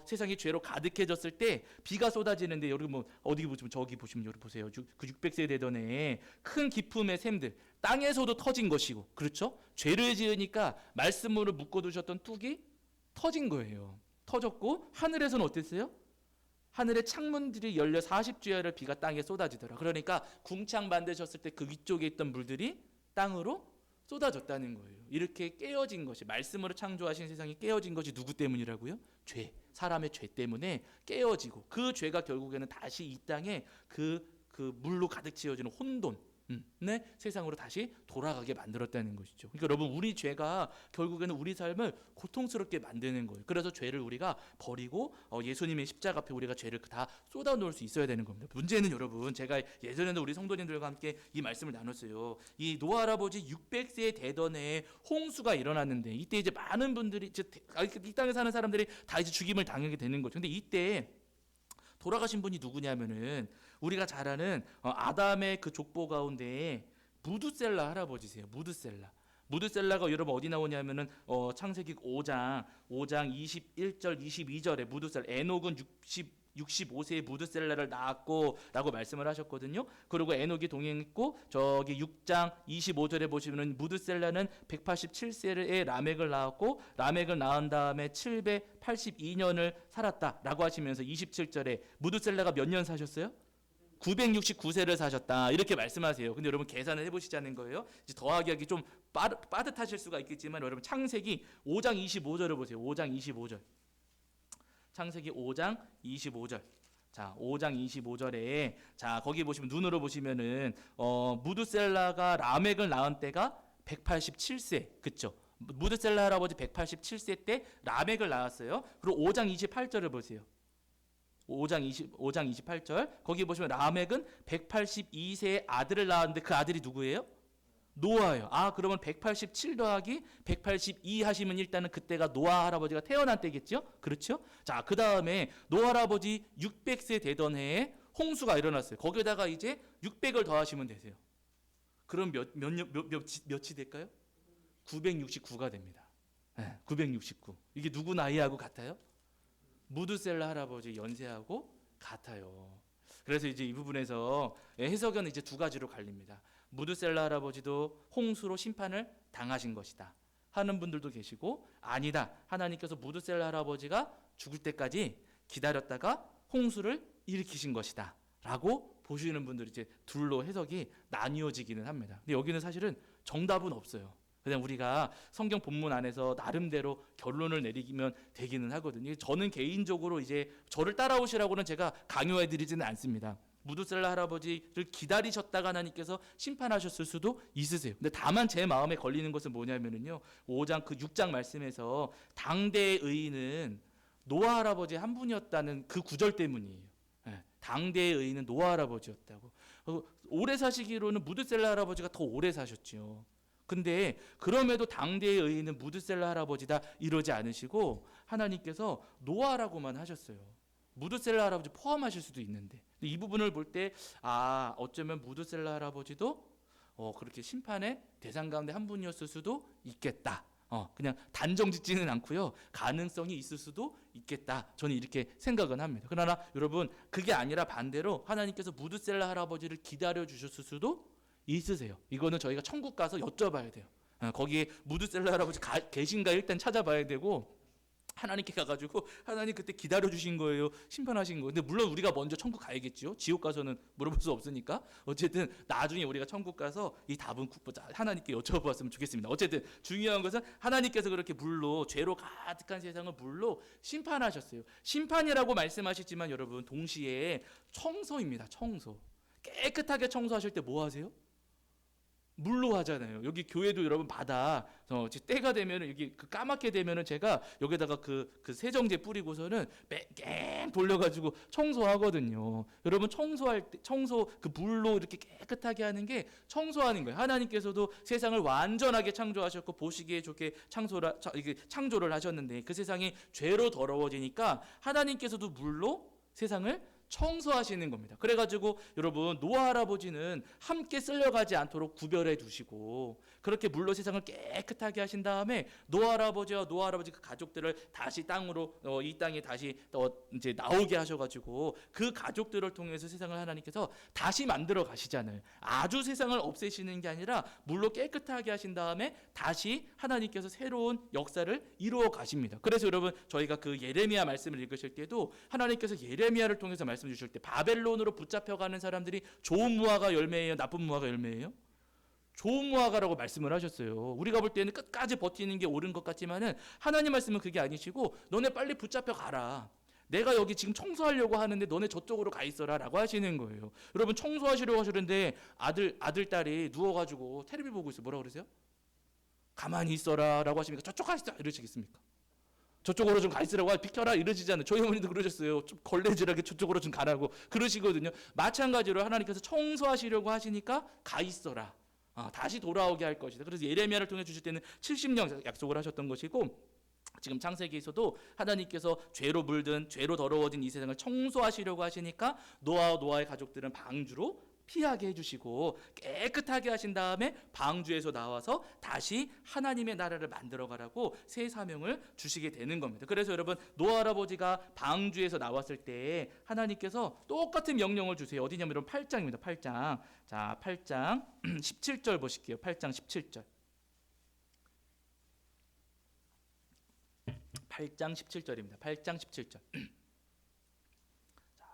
세상이 죄로 가득해졌을 때 비가 쏟아지는데, 여러분 뭐 어디 보시면 저기 보시면 여기 보세요. 그 600세 되던 해에 큰 기품의 샘들 땅에서도 터진 것이고, 그렇죠? 죄를 지으니까 말씀으로 묶어두셨던 뚝이 터진 거예요. 터졌고 하늘에서는 어땠어요? 하늘의 창문들이 열려 40주야를 비가 땅에 쏟아지더라. 그러니까 궁창 만드셨을 때 그 위쪽에 있던 물들이 땅으로 쏟아졌다는 거예요. 이렇게 깨어진 것이, 말씀으로 창조하신 세상이 깨어진 것이 누구 때문이라고요? 죄, 사람의 죄 때문에 깨어지고, 그 죄가 결국에는 다시 이 땅에 그 물로 가득 채워지는 혼돈, 네, 세상으로 다시 돌아가게 만들었다는 것이죠. 그러니까 여러분, 우리 죄가 결국에는 우리 삶을 고통스럽게 만드는 거예요. 그래서 죄를 우리가 버리고 예수님의 십자가 앞에 우리가 죄를 다 쏟아놓을 수 있어야 되는 겁니다. 문제는 여러분, 제가 예전에도 우리 성도님들과 함께 이 말씀을 나눴어요. 이 노아 할아버지 600세 되던 해에 홍수가 일어났는데, 이때 이제 많은 분들이 이 땅에 사는 사람들이 다 이제 죽임을 당하게 되는 거죠. 근데 이때 돌아가신 분이 누구냐면은 우리가 잘 아는 아담의 그 족보 가운데 무드셀라 할아버지세요. 무드셀라가 여러분 어디 나오냐면은 창세기 5장 21절 22절에 무드셀라, 에녹은 65세에 무드셀라를 낳았고 라고 말씀을 하셨거든요. 그리고 에녹이 동행했고, 저기 6장 25절에 보시면은 무드셀라는 187세에 라멕을 낳았고, 라멕을 낳은 다음에 782년을 살았다라고 하시면서 27절에 무드셀라가 몇 년 사셨어요? 969세를 사셨다 이렇게 말씀하세요. 근데 여러분 계산을 해보시자는 거예요. 이제 더하기 하기 좀 빠듯하실 수가 있겠지만, 여러분 창세기 5장 25절을 보세요. 5장 25절. 창세기 5장 25절. 자, 5장 25절에 자, 거기 보시면 눈으로 보시면은 무드셀라가 라멕을 낳은 때가 187세. 그쵸? 무드셀라 할아버지 187세 때 라멕을 낳았어요. 그리고 5장 28절을 보세요. 5장 28절. 거기 보시면 라멕은 182세의 아들을 낳았는데 그 아들이 누구예요? 노아예요. 아, 그러면 187 더하기 182 하시면 일단은 그때가 노아 할아버지가 태어난 때겠죠? 그렇죠? 자, 그 다음에 노아 할아버지 600세 되던 해에 홍수가 일어났어요. 거기에다가 이제 600을 더하시면 되세요. 그럼 몇이 될까요? 969가 됩니다. 네, 969. 이게 누구 나이하고 같아요? 무드셀라 할아버지 연세하고 같아요. 그래서 이제 이 부분에서 해석은 이제 두 가지로 갈립니다. 무드셀라 할아버지도 홍수로 심판을 당하신 것이다 하는 분들도 계시고, 아니다, 하나님께서 무드셀라 할아버지가 죽을 때까지 기다렸다가 홍수를 일으키신 것이다 라고 보시는 분들이 이제 둘로 해석이 나뉘어지기는 합니다. 근데 여기는 사실은 정답은 없어요. 그냥 우리가 성경 본문 안에서 나름대로 결론을 내리면 되기는 하거든요. 저는 개인적으로 이제 저를 따라오시라고는 제가 강요해 드리지는 않습니다. 무드셀라 할아버지를 기다리셨다가 하나님께서 심판하셨을 수도 있으세요. 근데 다만 제 마음에 걸리는 것은 뭐냐면은요, 5장 그 6장 말씀에서 당대의 의인은 노아 할아버지 한 분이었다는 그 구절 때문이에요. 네. 당대의 의인은 노아 할아버지였다고. 오래 사시기로는 무드셀라 할아버지가 더 오래 사셨죠. 근데 그럼에도 당대의 의인은 무드셀라 할아버지다 이러지 않으시고 하나님께서 노아라고만 하셨어요. 무드셀라 할아버지 포함하실 수도 있는데 이 부분을 볼 때 어쩌면 무드셀라 할아버지도 그렇게 심판의 대상 가운데 한 분이었을 수도 있겠다. 그냥 단정 짓지는 않고요. 가능성이 있을 수도 있겠다. 저는 이렇게 생각은 합니다. 그러나 여러분 그게 아니라 반대로 하나님께서 무드셀라 할아버지를 기다려 주셨을 수도 있으세요. 이거는 저희가 천국 가서 여쭤봐야 돼요. 거기에 무드셀라 할아버지 계신가 일단 찾아봐야 되고 하나님께 가가지고 하나님 그때 기다려주신 거예요? 심판하신 거예요? 근데 물론 우리가 먼저 천국 가야겠죠. 지옥 가서는 물어볼 수 없으니까. 어쨌든 나중에 우리가 천국 가서 이 답은 하나님께 여쭤봤으면 좋겠습니다. 어쨌든 중요한 것은 하나님께서 그렇게 물로 죄로 가득한 세상을 물로 심판하셨어요. 심판이라고 말씀하시지만 여러분 동시에 청소입니다. 청소. 깨끗하게 청소하실 때 뭐 하세요? 물로 하잖아요. 여기 교회도 여러분 바다 때가 되면은 여기 까맣게 되면은 제가 여기다가 그 세정제 뿌리고서는 뺑 돌려가지고 청소하거든요. 여러분 청소할 때 그 물로 이렇게 깨끗하게 하는 게 청소하는 거예요. 하나님께서도 세상을 완전하게 창조하셨고 보시기에 좋게 창조를 하셨는데 그 세상이 죄로 더러워지니까 하나님께서도 물로 세상을 청소하시는 겁니다. 그래가지고 여러분 노아 할아버지는 함께 쓸려가지 않도록 구별해 두시고 그렇게 물로 세상을 깨끗하게 하신 다음에 노아 할아버지와 노아 할아버지 그 가족들을 다시 땅으로 이 땅에 다시 이제 나오게 하셔가지고 그 가족들을 통해서 세상을 하나님께서 다시 만들어 가시잖아요. 아주 세상을 없애시는 게 아니라 물로 깨끗하게 하신 다음에 다시 하나님께서 새로운 역사를 이루어 가십니다. 그래서 여러분 저희가 그 예레미야 말씀을 읽으실 때도 하나님께서 예레미야를 통해서 말씀 주실 때 바벨론으로 붙잡혀가는 사람들이 좋은 무화과 열매예요? 나쁜 무화과 열매예요? 좋은 무화과라고 말씀을 하셨어요. 우리가 볼 때는 끝까지 버티는 게 옳은 것 같지만은 하나님 말씀은 그게 아니시고 너네 빨리 붙잡혀 가라. 내가 여기 지금 청소하려고 하는데 너네 저쪽으로 가 있어라 라고 하시는 거예요. 여러분 청소하시려고 하시는데 아들 딸이 누워가지고 텔레비 보고 있어요. 뭐라 그러세요? 가만히 있어라 라고 하십니까? 저쪽 가 있어 이러시겠습니까? 저쪽으로 좀 가 있으라고 비켜라 이러시잖아요. 저희 어머니도 그러셨어요. 좀 걸레질하게 저쪽으로 좀 가라고 그러시거든요. 마찬가지로 하나님께서 청소하시려고 하시니까 가 있어라. 다시 돌아오게 할 것이다. 그래서 예레미야를 통해 주실 때는 70년 약속을 하셨던 것이고 지금 창세기에서도 하나님께서 죄로 물든 죄로 더러워진 이 세상을 청소하시려고 하시니까 노아의 가족들은 방주로 피하게 해주시고 깨끗하게 하신 다음에 방주에서 나와서 다시 하나님의 나라를 만들어 가라고 새 사명을 주시게 되는 겁니다. 그래서 여러분 노아 할아버지가 방주에서 나왔을 때 하나님께서 똑같은 명령을 주세요. 어디냐면 여러분 8장입니다. 8장. 자, 8장 17절 보실게요. 8장 17절. 8장 17절입니다. 8장 17절.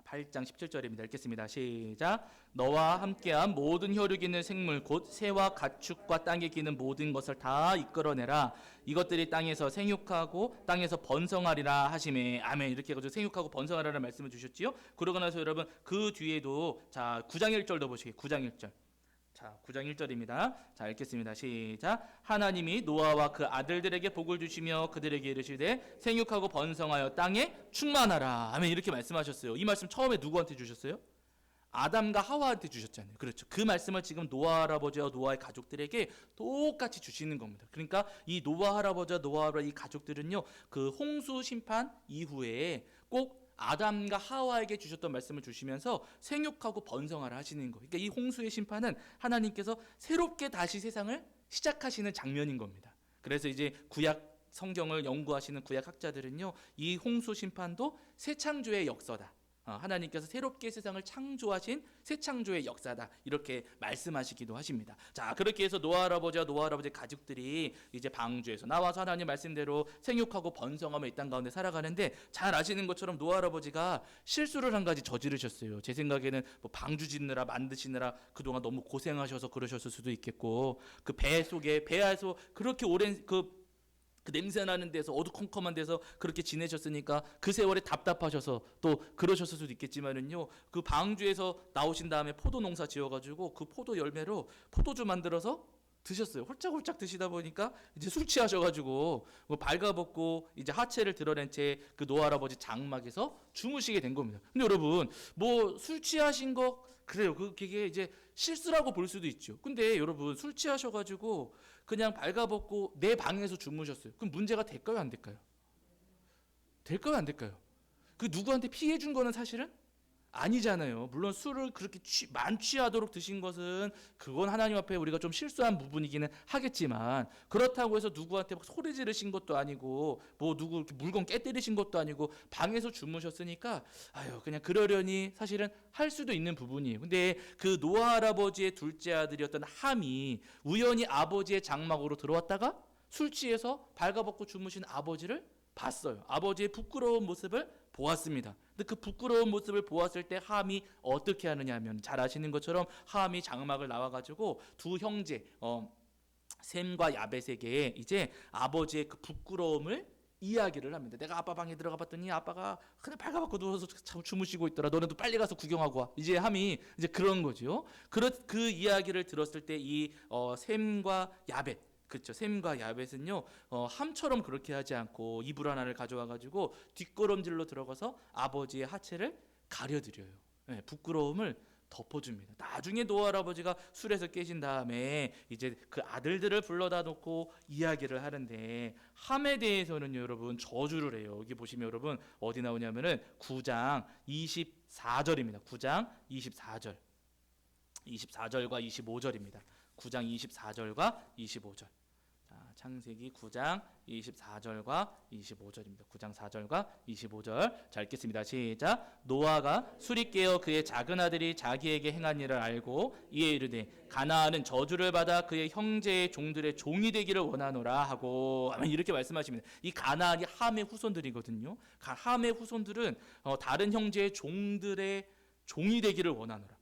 8장 17절입니다. 읽겠습니다. 시작. 너와 함께한 모든 혈육 있는 생물 곧 새와 가축과 땅에 기는 모든 것을 다 이끌어내라. 이것들이 땅에서 생육하고 땅에서 번성하리라 하시매. 아멘. 이렇게 해가지고 생육하고 번성하라는 말씀을 주셨지요. 그러고 나서 여러분 그 뒤에도 자 9장 1절도 보시게요. 9장 1절. 자, 9장 1절입니다. 자, 읽겠습니다. 시작. 하나님이 노아와 그 아들들에게 복을 주시며 그들에게 이르시되 생육하고 번성하여 땅에 충만하라. 아멘. 이렇게 말씀하셨어요. 이 말씀 처음에 누구한테 주셨어요? 아담과 하와한테 주셨잖아요. 그렇죠. 그 말씀을 지금 노아 할아버지와 노아의 가족들에게 똑같이 주시는 겁니다. 그러니까 이 노아 할아버지와 노아 할아버지 이 가족들은요. 그 홍수 심판 이후에 꼭 아담과 하와에게 주셨던 말씀을 주시면서 생육하고 번성하라 하시는 거예요. 그러니까 이 홍수의 심판은 하나님께서 새롭게 다시 세상을 시작하시는 장면인 겁니다. 그래서 이제 구약 성경을 연구하시는 구약 학자들은요, 이 홍수 심판도 새 창조의 역사다. 하나님께서 새롭게 세상을 창조하신 새 창조의 역사다 이렇게 말씀하시기도 하십니다. 자, 그렇게 해서 노아 할아버지와 노아 할아버지 가족들이 이제 방주에서 나와서 하나님 말씀대로 생육하고 번성하며 이 땅 가운데 살아가는데 잘 아시는 것처럼 노아 할아버지가 실수를 한 가지 저지르셨어요. 제 생각에는 뭐 방주 짓느라 만드시느라 그동안 너무 고생하셔서 그러셨을 수도 있겠고 그 배 속에 배 안에서 그렇게 오랜 그 냄새 나는 데서 어두컴컴한 데서 그렇게 지내셨으니까 그 세월에 답답하셔서 또 그러셨을 수도 있겠지만은요, 그 방주에서 나오신 다음에 포도 농사 지어가지고 그 포도 열매로 포도주 만들어서 드셨어요. 홀짝홀짝 드시다 보니까 이제 술 취하셔가지고 뭐 발가벗고 이제 하체를 드러낸 채 그 노할아버지 장막에서 주무시게 된 겁니다. 근데 여러분 뭐 술 취하신 거 그래요. 그게 이제 실수라고 볼 수도 있죠. 근데 여러분 술 취하셔가지고 그냥 발가벗고 내 방에서 주무셨어요. 그럼 문제가 될까요, 안 될까요? 될까요, 안 될까요? 그 누구한테 피해 준 거는 사실은 아니잖아요. 물론 술을 그렇게 만취하도록 드신 것은 그건 하나님 앞에 우리가 좀 실수한 부분이기는 하겠지만, 그렇다고 해서 누구한테 막 소리 지르신 것도 아니고 뭐 누구 이렇게 물건 깨뜨리신 것도 아니고 방에서 주무셨으니까 아유 그냥 그러려니 사실은 할 수도 있는 부분이에요. 근데 그 노아 할아버지의 둘째 아들이었던 함이 우연히 아버지의 장막으로 들어왔다가 술 취해서 발가벗고 주무신 아버지를 봤어요. 아버지의 부끄러운 모습을 보았습니다. 근데 그 부끄러운 모습을 보았을 때 함이 어떻게 하느냐 하면 잘 아시는 것처럼 함이 장막을 나와가지고 두 형제 셈과 야벳에게 이제 아버지의 그 부끄러움을 이야기를 합니다. 내가 아빠 방에 들어가 봤더니 아빠가 그냥 발가벗고 누워서 주무시고 있더라. 너네도 빨리 가서 구경하고 와. 이제 함이 이제 그런 거죠. 그 이야기를 들었을 때 이 셈과 야벳, 그렇죠. 셈과 야벳은요 함처럼 그렇게 하지 않고 이불 하나를 가져와 가지고 뒷걸음질로 들어가서 아버지의 하체를 가려드려요. 네, 부끄러움을 덮어줍니다. 나중에 노아 할아버지가 술에서 깨신 다음에 이제 그 아들들을 불러다 놓고 이야기를 하는데, 함에 대해서는 여러분 저주를 해요. 여기 보시면 여러분 어디 나오냐면은 9장 24절입니다. 9장 24절, 24절과 25절입니다. 9장 24절과 25절. 창세기 9장 24절과 25절입니다. 9장 4절과 25절. 자, 읽겠습니다. 시작. 노아가 술이 깨어 그의 작은 아들이 자기에게 행한 일을 알고 이에 이르되 가나안은 저주를 받아 그의 형제의 종들의 종이 되기를 원하노라 하고, 이렇게 말씀하십니다. 이 가나안이 함의 후손들이거든요. 함의 후손들은 다른 형제의 종들의 종이 되기를 원하노라.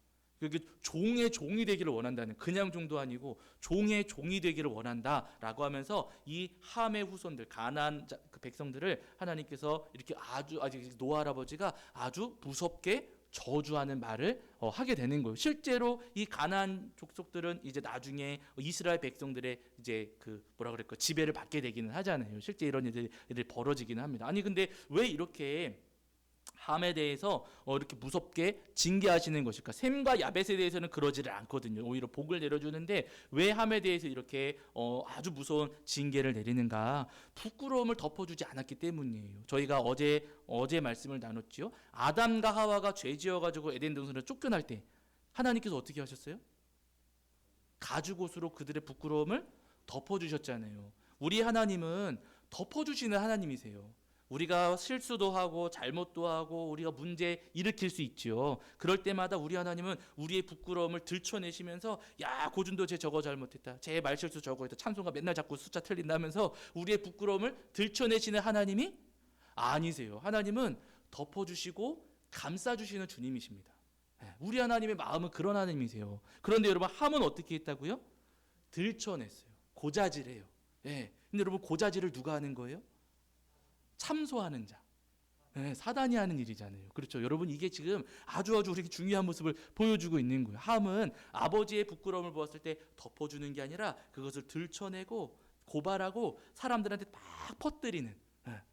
종의 종이 되기를 원한다는, 그냥 종도 아니고 종의 종이 되기를 원한다라고 하면서 이 함의 후손들 가나안 그 백성들을 하나님께서 이렇게 아주 노아 할아버지가 아주 무섭게 저주하는 말을 하게 되는 거예요. 실제로 이 가나안 족속들은 이제 나중에 이스라엘 백성들의 이제 그 뭐라 그럴까 지배를 받게 되기는 하잖아요. 실제 이런 일들이 벌어지기는 합니다. 아니 근데 왜 이렇게 함에 대해서 이렇게 무섭게 징계하시는 것일까? 셈과 야벳에 대해서는 그러지를 않거든요. 오히려 복을 내려주는데 왜 함에 대해서 이렇게 아주 무서운 징계를 내리는가? 부끄러움을 덮어주지 않았기 때문이에요. 저희가 어제 말씀을 나눴지요. 아담과 하와가 죄지어가지고 에덴 동산을 쫓겨날 때 하나님께서 어떻게 하셨어요? 가죽옷으로 그들의 부끄러움을 덮어주셨잖아요. 우리 하나님은 덮어주시는 하나님이세요. 우리가 실수도 하고 잘못도 하고 우리가 문제 일으킬 수 있죠. 그럴 때마다 우리 하나님은 우리의 부끄러움을 들춰내시면서 야 고준도 쟤 저거 잘못했다, 쟤 말실수 저거 했다, 찬송가 맨날 자꾸 숫자 틀린다면서 우리의 부끄러움을 들춰내시는 하나님이 아니세요. 하나님은 덮어주시고 감싸주시는 주님이십니다. 우리 하나님의 마음은 그런 하나님이세요. 그런데 여러분 함은 어떻게 했다고요? 들춰냈어요. 고자질해요. 근데 여러분 고자질을 누가 하는 거예요? 참소하는 자, 사단이 하는 일이잖아요. 그렇죠. 여러분 이게 지금 아주 우리에게 중요한 모습을 보여주고 있는 거예요. 함은 아버지의 부끄러움을 보았을 때 덮어주는 게 아니라 그것을 들춰내고 고발하고 사람들한테 막 퍼뜨리는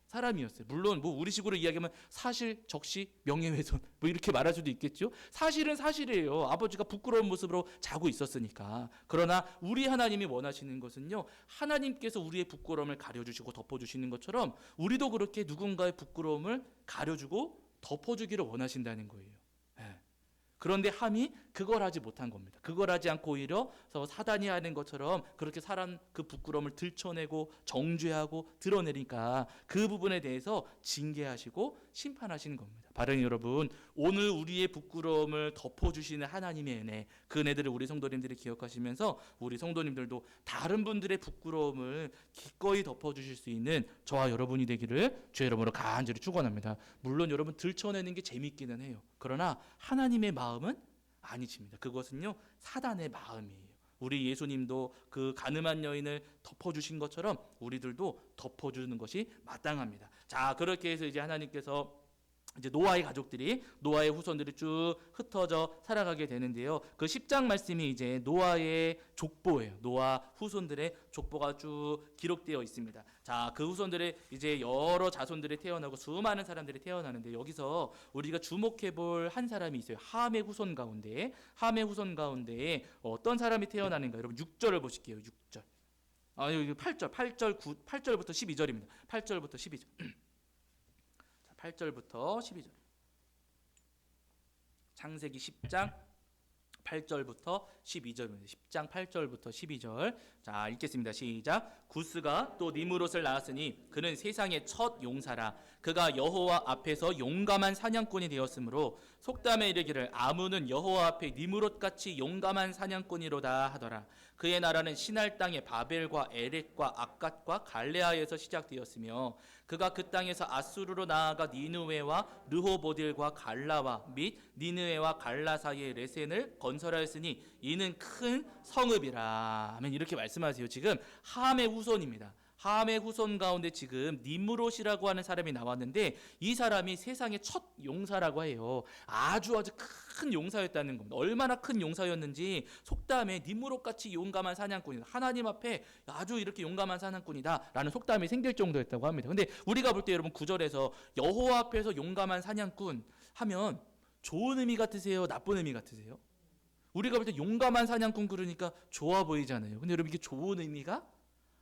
사람이었어요. 물론 뭐 우리식으로 이야기하면 사실, 적시, 명예훼손 뭐 이렇게 말할 수도 있겠죠. 사실은 사실이에요. 아버지가 부끄러운 모습으로 자고 있었으니까. 그러나 우리 하나님이 원하시는 것은요, 하나님께서 우리의 부끄러움을 가려주시고 덮어주시는 것처럼 우리도 그렇게 누군가의 부끄러움을 가려주고 덮어주기를 원하신다는 거예요. 그런데 함이 그걸 하지 못한 겁니다. 그걸 하지 않고 오히려 사단이 하는 것처럼 그렇게 사람 그 부끄러움을 들춰내고 정죄하고 드러내니까 그 부분에 대해서 징계하시고 심판하시는 겁니다. 바른 여러분, 오늘 우리의 부끄러움을 덮어주시는 하나님의 은혜, 그 은혜들을 우리 성도님들이 기억하시면서 우리 성도님들도 다른 분들의 부끄러움을 기꺼이 덮어주실 수 있는 저와 여러분이 되기를 주의 이름으로 간절히 축원합니다. 물론 여러분 들춰내는 게 재밌기는 해요. 그러나 하나님의 마음은 아니십니다. 그것은요 사단의 마음이에요. 우리 예수님도 그 가늠한 여인을 덮어주신 것처럼 우리들도 덮어주는 것이 마땅합니다. 자, 그렇게 해서 이제 하나님께서 이제 노아의 가족들이 노아의 후손들이 쭉 흩어져 살아가게 되는데요. 그 10장 말씀이 이제 노아의 족보예요. 노아 후손들의 족보가 쭉 기록되어 있습니다. 자, 그 후손들의 이제 여러 자손들이 태어나고 수많은 사람들이 태어나는데 여기서 우리가 주목해 볼 한 사람이 있어요. 함의 후손 가운데 어떤 사람이 태어나는가? 여러분 6절을 보실게요. 6절. 여기 8절부터 12절입니다. 8절부터 12절. 8절부터 12절. 창세기 10장 8절부터 12절입니다. 10장 8절부터 12절. 자, 읽겠습니다. 시작. 구스가 또 니므롯을 낳았으니 그는 세상의 첫 용사라. 그가 여호와 앞에서 용감한 사냥꾼이 되었으므로 속담에 이르기를 아문은 여호와 앞에 니므롯같이 용감한 사냥꾼이로다 하더라. 그의 나라는 시날 땅의 바벨과 에렉과 악갓과 갈레아에서 시작되었으며 그가 그 땅에서 아수르로 나아가 니느웨와 르호보딜과 갈라와 및 니느웨와 갈라 사이에 레센을 건설하였으니 이는 큰 성읍이라. 아멘. 이렇게 말씀하세요. 지금 함의 후손입니다. 함의 후손 가운데 지금 니므롯이라고 하는 사람이 나왔는데 이 사람이 세상의 첫 용사라고 해요. 아주 큰 용사였다는 겁니다. 얼마나 큰 용사였는지 속담에 니므롯같이 용감한 사냥꾼이다. 하나님 앞에 아주 이렇게 용감한 사냥꾼이다 라는 속담이 생길 정도였다고 합니다. 근데 우리가 볼 때 여러분 9절에서 여호와 앞에서 용감한 사냥꾼 하면 좋은 의미 같으세요? 나쁜 의미 같으세요? 우리가 볼 때 용감한 사냥꾼 그러니까 좋아 보이잖아요. 근데 여러분 이게 좋은 의미가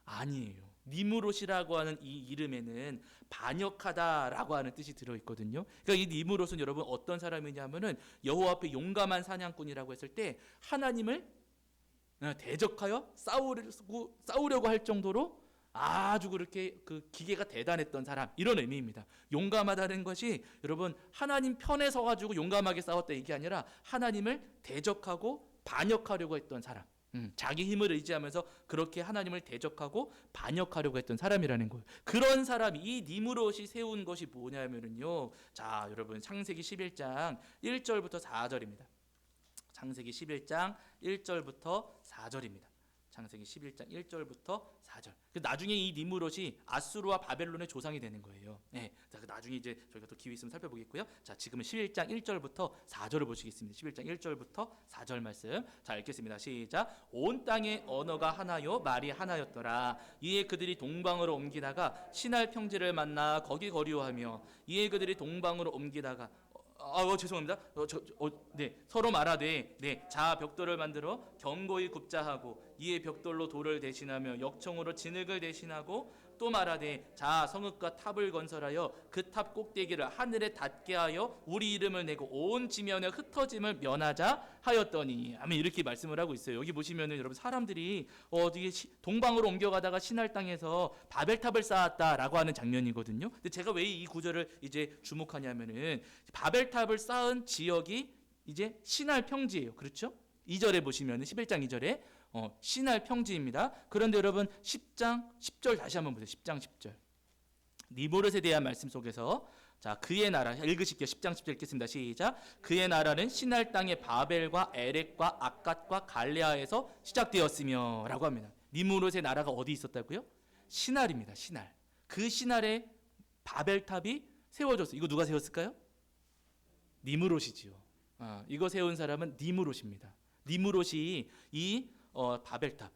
아니에요. 니므롯이라고 하는 이 이름에는 반역하다라고 하는 뜻이 들어있거든요. 그러니까 이 니므롯은 여러분 어떤 사람이냐면은 여호와 앞에 용감한 사냥꾼이라고 했을 때 하나님을 대적하여 싸우려고 할 정도로 아주 그렇게 그 기계가 대단했던 사람, 이런 의미입니다. 용감하다는 것이 여러분 하나님 편에 서가지고 용감하게 싸웠다 이게 아니라 하나님을 대적하고 반역하려고 했던 사람. 자기 힘을 의지하면서 그렇게 하나님을 대적하고 반역하려고 했던 사람이라는 거예요. 그런 사람이 이 니므롯이 세운 것이 뭐냐면은요. 자, 여러분 창세기 11장 1절부터 4절입니다. 창세기 11장 1절부터 4절입니다. 창세기 11장 1절부터 4절. 나중에 이 니므롯이 아수르와 바벨론의 조상이 되는 거예요. 네. 자, 나중에 이제 저희가 또 기회 있으면 살펴보겠고요. 자, 지금은 11장 1절부터 4절을 보시겠습니다. 11장 1절부터 4절 말씀. 자, 읽겠습니다. 시작. 온 땅의 언어가 하나요 말이 하나였더라. 이에 그들이 동방으로 옮기다가 시날 평지를 만나 거기 거류하며 이에 그들이 동방으로 옮기다가 죄송합니다. 서로 말하되 자 벽돌을 만들어 견고히 굽자하고 이에 벽돌로 돌을 대신하며 역청으로 진흙을 대신하고 또 말하되 자 성읍과 탑을 건설하여 그 탑 꼭대기를 하늘에 닿게 하여 우리 이름을 내고 온 지면에 흩어짐을 면하자 하였더니. 아멘. 이렇게 말씀을 하고 있어요. 여기 보시면은 여러분 사람들이 동방으로 옮겨가다가 시날 땅에서 바벨탑을 쌓았다라고 하는 장면이거든요. 근데 제가 왜 이 구절을 이제 주목하냐면은 바벨탑을 쌓은 지역이 이제 시날 평지예요. 그렇죠? 2절에 보시면은 11장 2절에 시날 평지입니다. 그런데 여러분 10장 10절 다시 한번 보세요. 10장 10절. 니므롯에 대한 말씀 속에서 자 그의 나라 읽으실게요. 10장 10절 읽겠습니다. 시작. 그의 나라는 시날 땅의 바벨과 에렉과 악갓과 갈레아에서 시작되었으며 라고 합니다. 니므롯의 나라가 어디 있었다고요? 시날입니다. 시날. 그 시날에 바벨탑이 세워졌어요. 이거 누가 세웠을까요? 니므롯이지요. 이거 세운 사람은 니므롯입니다. 니므롯이 이 바벨탑,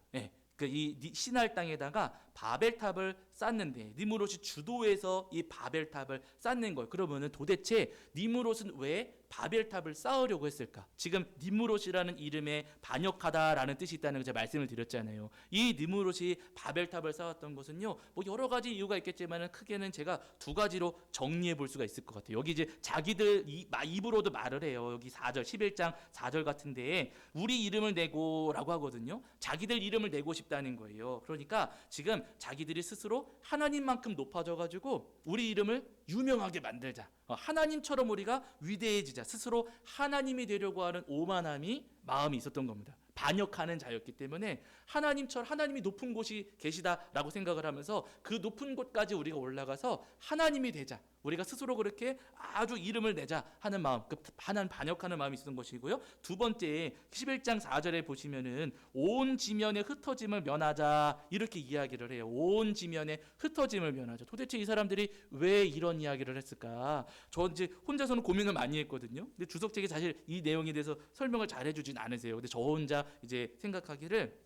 이 시날 땅에다가 바벨탑을 쌓는데 니므롯이 주도해서 이 바벨탑을 쌓는 거예요. 그러면은 도대체 니므롯은 왜 바벨탑을 쌓으려고 했을까? 지금 니므롯이라는 이름에 반역하다라는 뜻이 있다는 걸 제가 말씀을 드렸잖아요. 이 니므롯이 바벨탑을 쌓았던 것은요, 뭐 여러 가지 이유가 있겠지만은 크게는 제가 두 가지로 정리해 볼 수가 있을 것 같아요. 여기 이제 자기들 입으로도 말을 해요. 여기 4절 11장 4절 같은데 우리 이름을 내고라고 하거든요. 자기들 이름을 내고 싶다는 거예요. 그러니까 지금 자기들이 스스로 하나님만큼 높아져가지고 우리 이름을 유명하게 만들자. 하나님처럼 우리가 위대해지자. 스스로 하나님이 되려고 하는 오만함이 마음이 있었던 겁니다. 반역하는 자였기 때문에 하나님이 높은 곳이 계시다라고 생각을 하면서 그 높은 곳까지 우리가 올라가서 하나님이 되자, 우리가 스스로 그렇게 아주 이름을 내자 하는 마음, 그 하나님 반역하는 마음이 있었던 것이고요. 두 번째 11장 4절에 보시면은 온 지면의 흩어짐을 면하자 이렇게 이야기를 해요. 온 지면의 흩어짐을 면하자. 도대체 이 사람들이 왜 이런 이야기를 했을까? 저 이제 혼자서는 고민을 많이 했거든요. 근데 주석책이 사실 이 내용에 대해서 설명을 잘 해주진 않으세요. 근데 저 혼자 이제 생각하기를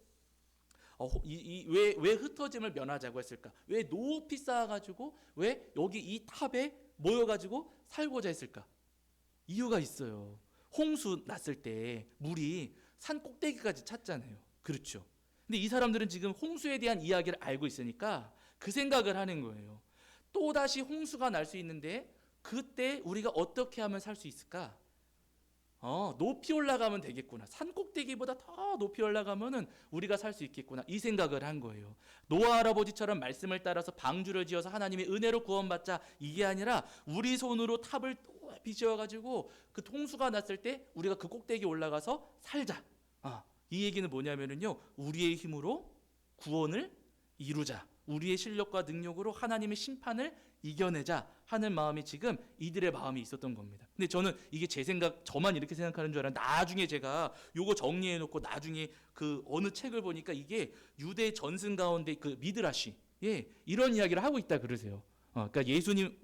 왜 흩어짐을 면하자고 했을까? 왜 높이 쌓아가지고 왜 여기 이 탑에 모여가지고 살고자 했을까? 이유가 있어요. 홍수 났을 때 물이 산 꼭대기까지 찼잖아요. 그렇죠. 근데 이 사람들은 지금 홍수에 대한 이야기를 알고 있으니까 그 생각을 하는 거예요. 또다시 홍수가 날 수 있는데 그때 우리가 어떻게 하면 살 수 있을까? 높이 올라가면 되겠구나. 산 꼭대기보다 더 높이 올라가면은 우리가 살 수 있겠구나. 이 생각을 한 거예요. 노아 할아버지처럼 말씀을 따라서 방주를 지어서 하나님의 은혜로 구원받자 이게 아니라 우리 손으로 탑을 높이 지어가지고 그 홍수가 났을 때 우리가 그 꼭대기 올라가서 살자. 이 얘기는 뭐냐면은요, 우리의 힘으로 구원을 이루자. 우리의 실력과 능력으로 하나님의 심판을 이겨내자 하는 마음이 지금 이들의 마음이 있었던 겁니다. 근데 저는 이게 저만 이렇게 생각하는 줄 알았는데 나중에 제가 요거 정리해 놓고 나중에 그 어느 책을 보니까 이게 유대 전승 가운데 그 미드라시 이런 이야기를 하고 있다 그러세요. 그러니까 예수님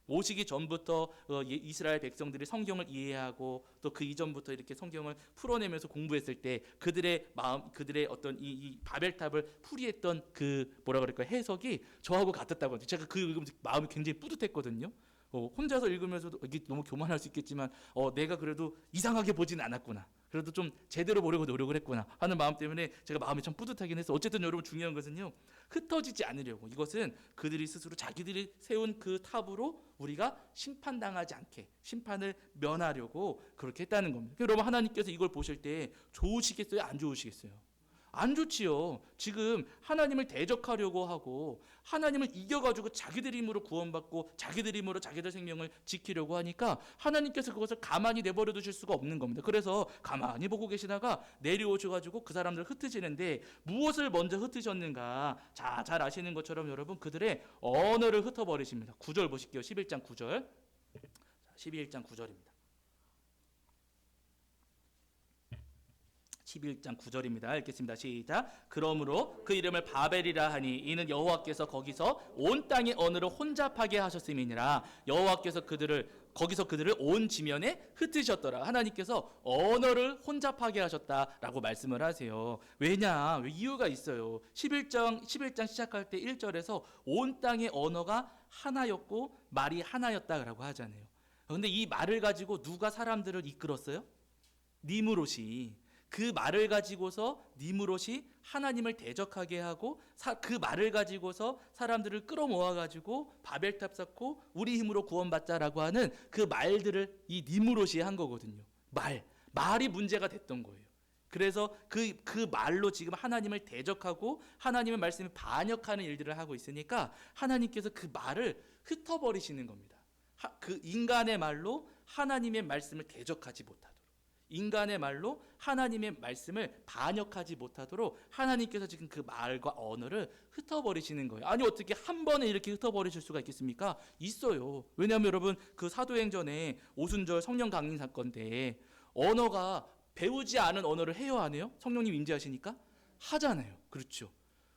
오시기 전부터 이스라엘 백성들이 성경을 이해하고 또 그 이전부터 이렇게 성경을 풀어내면서 공부했을 때 그들의 마음, 그들의 어떤 이 바벨탑을 풀이했던 그 뭐라 그럴까 해석이 저하고 같았다고 하는데 제가 그 읽으면서 마음이 굉장히 뿌듯했거든요. 혼자서 읽으면서도 이게 너무 교만할 수 있겠지만 내가 그래도 이상하게 보지는 않았구나. 그래도 좀 제대로 보려고 노력을 했구나 하는 마음 때문에 제가 마음이 참 뿌듯하긴 했어요. 어쨌든 여러분 중요한 것은요, 흩어지지 않으려고, 이것은 그들이 스스로 자기들이 세운 그 탑으로 우리가 심판당하지 않게 심판을 면하려고 그렇게 했다는 겁니다. 여러분, 하나님께서 이걸 보실 때 좋으시겠어요? 안 좋으시겠어요? 안 좋지요. 지금 하나님을 대적하려고 하고 하나님을 이겨가지고 자기들 힘으로 구원받고 자기들 힘으로 자기들 생명을 지키려고 하니까 하나님께서 그것을 가만히 내버려 두실 수가 없는 겁니다. 그래서 가만히 보고 계시다가 내려오셔가지고 그 사람들 흩으시는데 무엇을 먼저 흩으셨는가? 자, 잘 아시는 것처럼 여러분 그들의 언어를 흩어버리십니다. 9절 보실게요. 11장 9절. 11장 9절입니다. 11장 9절입니다. 읽겠습니다. 시작. 그러므로 그 이름을 바벨이라 하니 이는 여호와께서 거기서 온 땅의 언어를 혼잡하게 하셨음이니라. 여호와께서 거기서 그들을 온 지면에 흩으셨더라. 하나님께서 언어를 혼잡하게 하셨다라고 말씀을 하세요. 왜 이유가 있어요. 11장 시작할 때 1절에서 온 땅의 언어가 하나였고 말이 하나였다라고 하잖아요. 그런데 이 말을 가지고 누가 사람들을 이끌었어요? 니므롯이. 그 말을 가지고서 니므롯이 하나님을 대적하게 하고 그 말을 가지고서 사람들을 끌어모아 가지고 바벨탑 쌓고 우리 힘으로 구원받자라고 하는 그 말들을 이 니므롯이 한 거거든요. 말이 문제가 됐던 거예요. 그래서 그 말로 지금 하나님을 대적하고 하나님의 말씀에 반역하는 일들을 하고 있으니까 하나님께서 그 말을 흩어버리시는 겁니다. 그 인간의 말로 하나님의 말씀을 대적하지 못하도록, 인간의 말로 하나님의 말씀을 반역하지 못하도록 하나님께서 지금 그 말과 언어를 흩어버리시는 거예요. 아니 어떻게 한 번에 이렇게 흩어버리실 수가 있겠습니까? 있어요. 왜냐하면 여러분 그 사도행전에 오순절 성령 강림 사건 때 언어가 배우지 않은 언어를 해요 안 해요? 성령님 임재하시니까 하잖아요. 그렇죠.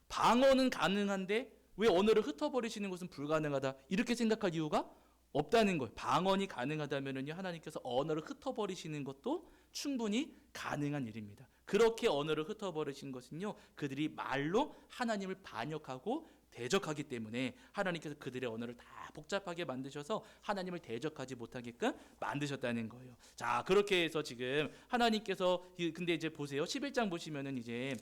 방언은 가능한데 왜 언어를 흩어버리시는 것은 불가능하다 이렇게 생각할 이유가 없다는 거예요. 방언이 가능하다면은요, 하나님께서 언어를 흩어버리시는 것도 충분히 가능한 일입니다. 그렇게 언어를 흩어버리신 것은요, 그들이 말로 하나님을 반역하고 대적하기 때문에 하나님께서 그들의 언어를 다 복잡하게 만드셔서 하나님을 대적하지 못하게끔 만드셨다는 거예요. 자, 그렇게 해서 지금 하나님께서 근데 이제 보세요. 11장 보시면은 이제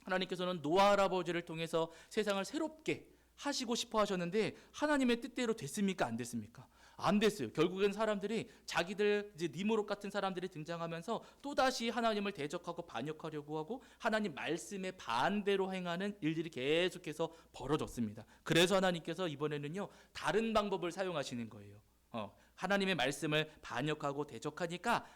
하나님께서는 노아 할아버지를 통해서 세상을 새롭게 하시고 싶어 하셨는데 하나님의 뜻대로 됐습니까? 안 됐습니까? 안 됐어요. 결국엔 사람들이 자기들 이제 니므롯 같은 사람들이 등장하면서 또다시 하나님을 대적하고 반역하려고 하고 하나님 말씀에 반대로 행하는 일들이 계속해서 벌어졌습니다. 그래서 하나님께서 이번에는요, 다른 방법을 사용하시는 거예요. 하나님의 말씀을 반역하고 대적하니까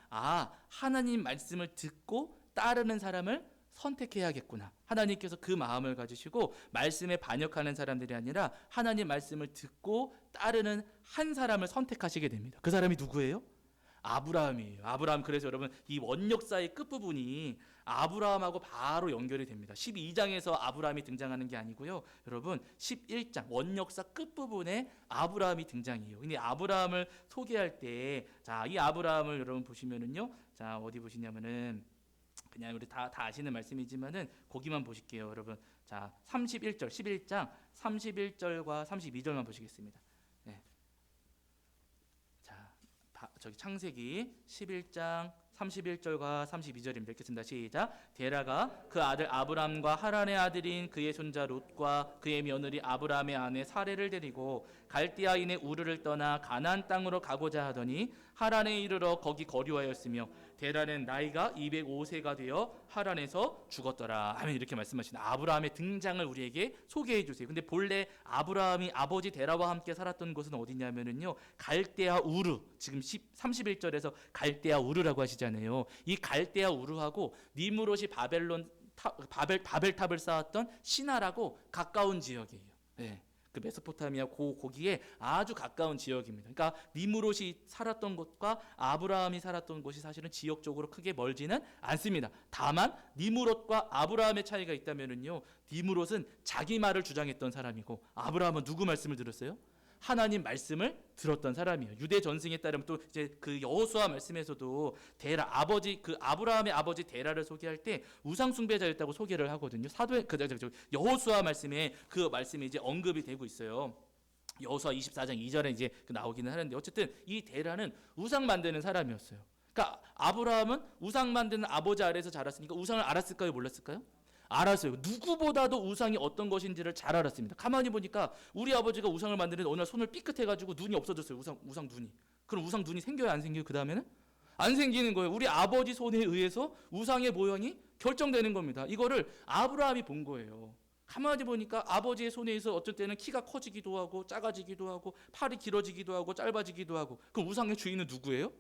하나님 말씀을 듣고 따르는 사람을 선택해야겠구나. 하나님께서 그 마음을 가지시고 말씀에 반역하는 사람들이 아니라 하나님 말씀을 듣고 따르는 한 사람을 선택하시게 됩니다. 그 사람이 누구예요? 아브라함이에요. 아브라함. 그래서 여러분 이 원역사의 끝부분이 아브라함하고 바로 연결이 됩니다. 12장에서 아브라함이 등장하는 게 아니고요. 여러분 11장 원역사 끝부분에 아브라함이 등장해요. 근데 아브라함을 소개할 때 자, 이 아브라함을 여러분 보시면은요. 자, 어디 보시냐면은 그냥 우리 다 아시는 말씀이지만은 거기만 보실게요, 여러분. 자, 31절, 11장 31절과 32절만 보시겠습니다. 네. 자, 저기 창세기 11장 31절과 32절입니다. 읽겠습니다. 시작. 데라가 그 아들 아브람과 하란의 아들인 그의 손자 롯과 그의 며느리 아브람의 아내 사레를 데리고 갈대아인의 우르를 떠나 가나안 땅으로 가고자 하더니 하란에 이르러 거기 거류하였으며 데라는 나이가 205세가 되어 하란에서 죽었더라. 아멘. 이렇게 말씀하시는 아브라함의 등장을 우리에게 소개해 주세요. 근데 본래 아브라함이 아버지 데라와 함께 살았던 곳은 어디냐면은요. 갈대아 우르. 지금 31절에서 갈대아 우르라고 하시잖아요. 이 갈대아 우르하고 니므롯이 바벨탑을 쌓았던 시나라고 가까운 지역이에요. 네. 그 메소포타미아 거기에 아주 가까운 지역입니다. 그러니까 니므롯이 살았던 곳과 아브라함이 살았던 곳이 사실은 지역적으로 크게 멀지는 않습니다. 다만 니므롯과 아브라함의 차이가 있다면은요. 니므롯은 자기 말을 주장했던 사람이고 아브라함은 누구 말씀을 들었어요? 하나님 말씀을 들었던 사람이에요. 유대 전승에 따르면 또 이제 그 여호수아 말씀에서도 데라 아버지 그 아브라함의 아버지 데라를 소개할 때 우상 숭배자였다고 소개를 하거든요. 여호수아 말씀에 그 말씀이 이제 언급이 되고 있어요. 여호수아 24장 2절에 이제 나오기는 하는데 어쨌든 이 데라는 우상 만드는 사람이었어요. 그러니까 아브라함은 우상 만드는 아버지 아래에서 자랐으니까 우상을 알았을까요, 몰랐을까요? 알았어요. 누구보다도 우상이 어떤 것인지를 잘 알았습니다. 가만히 보니까 우리 아버지가 우상을 만드는데 어느 날 손을 삐끗해가지고 눈이 없어졌어요. 우상 눈이. 그럼 우상 눈이 생겨요, 안 생겨요? 그 다음에는 안 생기는 거예요. 우리 아버지 손에 의해서 우상의 모양이 결정되는 겁니다. 이거를 아브라함이 본 거예요. 가만히 보니까 아버지의 손에 의해서 어쩔 때는 키가 커지기도 하고 작아지기도 하고 팔이 길어지기도 하고 짧아지기도 하고. 그럼 우상의 주인은 누구예요?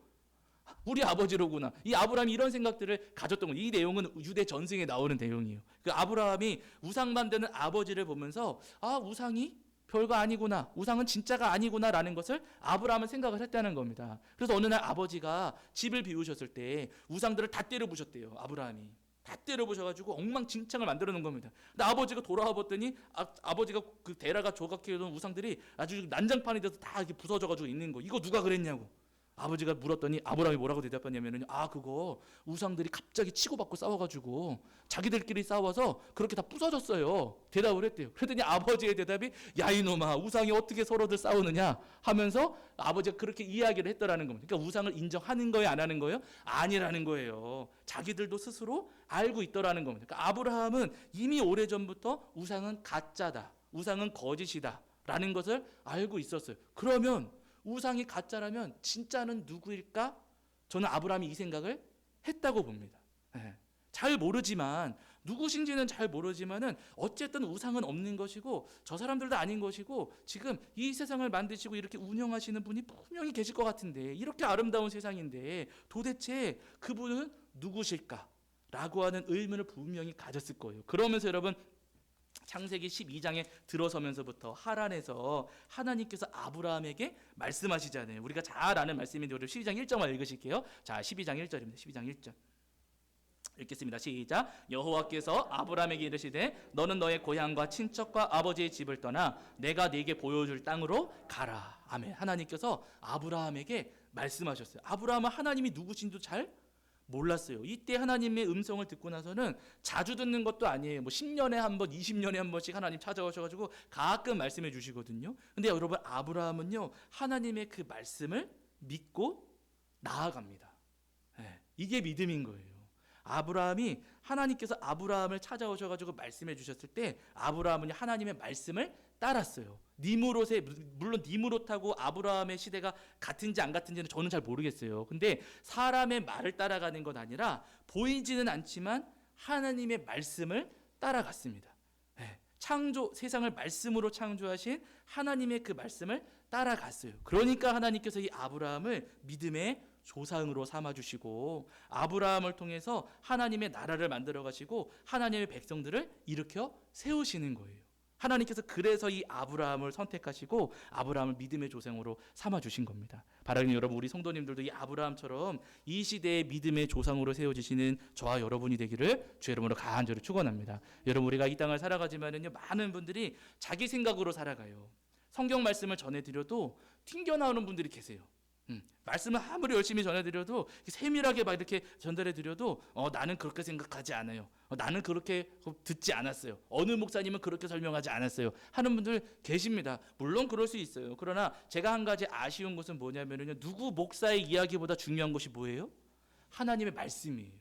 우리 아버지로구나. 이 아브라함이 이런 생각들을 가졌던 거예요. 이 내용은 유대 전승에 나오는 내용이에요. 그 아브라함이 우상 만드는 아버지를 보면서 아, 우상이 별거 아니구나. 우상은 진짜가 아니구나라는 것을 아브라함은 생각을 했다는 겁니다. 그래서 어느 날 아버지가 집을 비우셨을 때 우상들을 다 때려 부셨대요. 아브라함이. 다 때려 부셔가지고 엉망진창을 만들어 놓은 겁니다. 근데 아버지가 돌아와 봤더니 아버지가 그 데라가 조각해 놓은 우상들이 아주 난장판이 돼서 다 이렇게 부서져가지고 있는 거. 이거 누가 그랬냐고. 아버지가 물었더니 아브라함이 뭐라고 대답했냐면은 그거 우상들이 갑자기 치고받고 싸워가지고 자기들끼리 싸워서 그렇게 다 부서졌어요. 대답을 했대요. 그랬더니 아버지의 대답이 야 이놈아 우상이 어떻게 서로들 싸우느냐 하면서 아버지가 그렇게 이야기를 했더라는 겁니다. 그러니까 우상을 인정하는 거예요, 안 하는 거예요? 아니라는 거예요. 자기들도 스스로 알고 있더라는 겁니다. 그러니까 아브라함은 이미 오래전부터 우상은 가짜다, 우상은 거짓이다 라는 것을 알고 있었어요. 그러면 우상이 가짜라면 진짜는 누구일까? 저는 아브라함이 이 생각을 했다고 봅니다. 잘 모르지만 누구신지는 잘 모르지만은 어쨌든 우상은 없는 것이고 저 사람들도 아닌 것이고 지금 이 세상을 만드시고 이렇게 운영하시는 분이 분명히 계실 것 같은데 이렇게 아름다운 세상인데 도대체 그분은 누구실까? 라고 하는 의문을 분명히 가졌을 거예요. 그러면서 여러분 창세기 12장에 들어서면서부터 하란에서 하나님께서 아브라함에게 말씀하시잖아요. 우리가 잘 아는 말씀인데 우리 12장 1절만 읽으실게요. 자, 12장 1절입니다. 12장 1절. 읽겠습니다. 시작. 여호와께서 아브라함에게 이르시되 너는 너의 고향과 친척과 아버지의 집을 떠나 내가 네게 보여줄 땅으로 가라. 아멘. 하나님께서 아브라함에게 말씀하셨어요. 아브라함은 하나님이 누구신지도 잘 몰랐어요. 이때 하나님의 음성을 듣고 나서는 자주 듣는 것도 아니에요. 뭐 10년에 한 번, 20년에 한 번씩 하나님 찾아오셔가지고 가끔 말씀해 주시거든요. 근데 여러분 아브라함은요 하나님의 그 말씀을 믿고 나아갑니다. 이게 믿음인 거예요. 아브라함이 하나님께서 아브라함을 찾아오셔가지고 말씀해 주셨을 때 아브라함은 하나님의 말씀을 따랐어요. 물론 니므롯하고 아브라함의 시대가 같은지 안 같은지는 저는 잘 모르겠어요. 근데 사람의 말을 따라가는 건 아니라 보이지는 않지만 하나님의 말씀을 따라갔습니다. 세상을 말씀으로 창조하신 하나님의 그 말씀을 따라갔어요. 그러니까 하나님께서 이 아브라함을 믿음의 조상으로 삼아 주시고 아브라함을 통해서 하나님의 나라를 만들어 가시고 하나님의 백성들을 일으켜 세우시는 거예요. 하나님께서 그래서 이 아브라함을 선택하시고 아브라함을 믿음의 조상으로 삼아 주신 겁니다. 바라는 여러분, 우리 성도님들도 이 아브라함처럼 이 시대의 믿음의 조상으로 세워지시는 저와 여러분이 되기를 주 이름으로 간절히 축원합니다. 여러분, 우리가 이 땅을 살아가지만은요, 많은 분들이 자기 생각으로 살아가요. 성경 말씀을 전해드려도 튕겨 나오는 분들이 계세요. 말씀을 아무리 열심히 전해드려도 세밀하게 막 이렇게 전달해드려도 나는 그렇게 생각하지 않아요. 나는 그렇게 듣지 않았어요. 어느 목사님은 그렇게 설명하지 않았어요. 하는 분들 계십니다. 물론 그럴 수 있어요. 그러나 제가 한 가지 아쉬운 것은 뭐냐면요, 누구 목사의 이야기보다 중요한 것이 뭐예요? 하나님의 말씀이에요.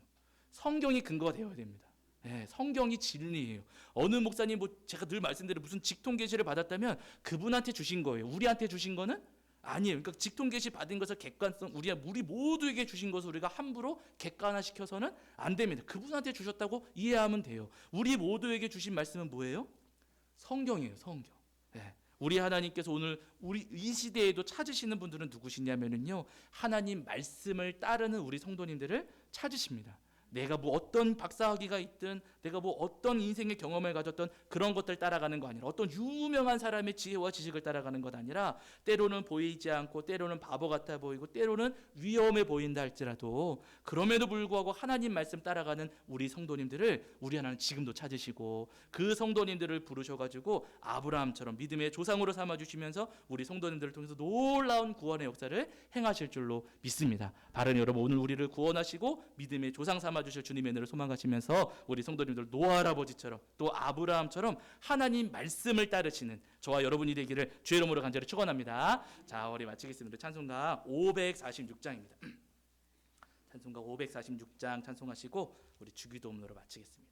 성경이 근거가 되어야 됩니다. 네, 성경이 진리예요. 어느 목사님 제가 늘 말씀드린 무슨 직통 계시를 받았다면 그분한테 주신 거예요. 우리한테 주신 거는 아니에요. 그러니까 직통 계시 받은 것을 객관성, 우리 모두에게 주신 것을 우리가 함부로 객관화시켜서는 안 됩니다. 그분한테 주셨다고 이해하면 돼요. 우리 모두에게 주신 말씀은 뭐예요? 성경이에요. 성경. 네. 우리 하나님께서 오늘 우리 이 시대에도 찾으시는 분들은 누구시냐면요, 하나님 말씀을 따르는 우리 성도님들을 찾으십니다. 내가 뭐 어떤 박사학위가 있든 내가 뭐 어떤 인생의 경험을 가졌던 그런 것들 따라가는 거 아니라 어떤 유명한 사람의 지혜와 지식을 따라가는 것 아니라 때로는 보이지 않고 때로는 바보 같아 보이고 때로는 위험해 보인다 할지라도 그럼에도 불구하고 하나님 말씀 따라가는 우리 성도님들을 우리 하나님 지금도 찾으시고 그 성도님들을 부르셔가지고 아브라함처럼 믿음의 조상으로 삼아주시면서 우리 성도님들을 통해서 놀라운 구원의 역사를 행하실 줄로 믿습니다. 바른 여러분, 오늘 우리를 구원하시고 믿음의 조상 삼아 주실 주님의 은혜를 소망하시면서 우리 성도님들 노아 할아버지처럼 또 아브라함처럼 하나님 말씀을 따르시는 저와 여러분이 되기를 주의 이름으로 간절히 축원합니다. 자, 우리 마치겠습니다. 찬송가 546장입니다. 찬송가 546장 찬송하시고 우리 주기도문으로 마치겠습니다.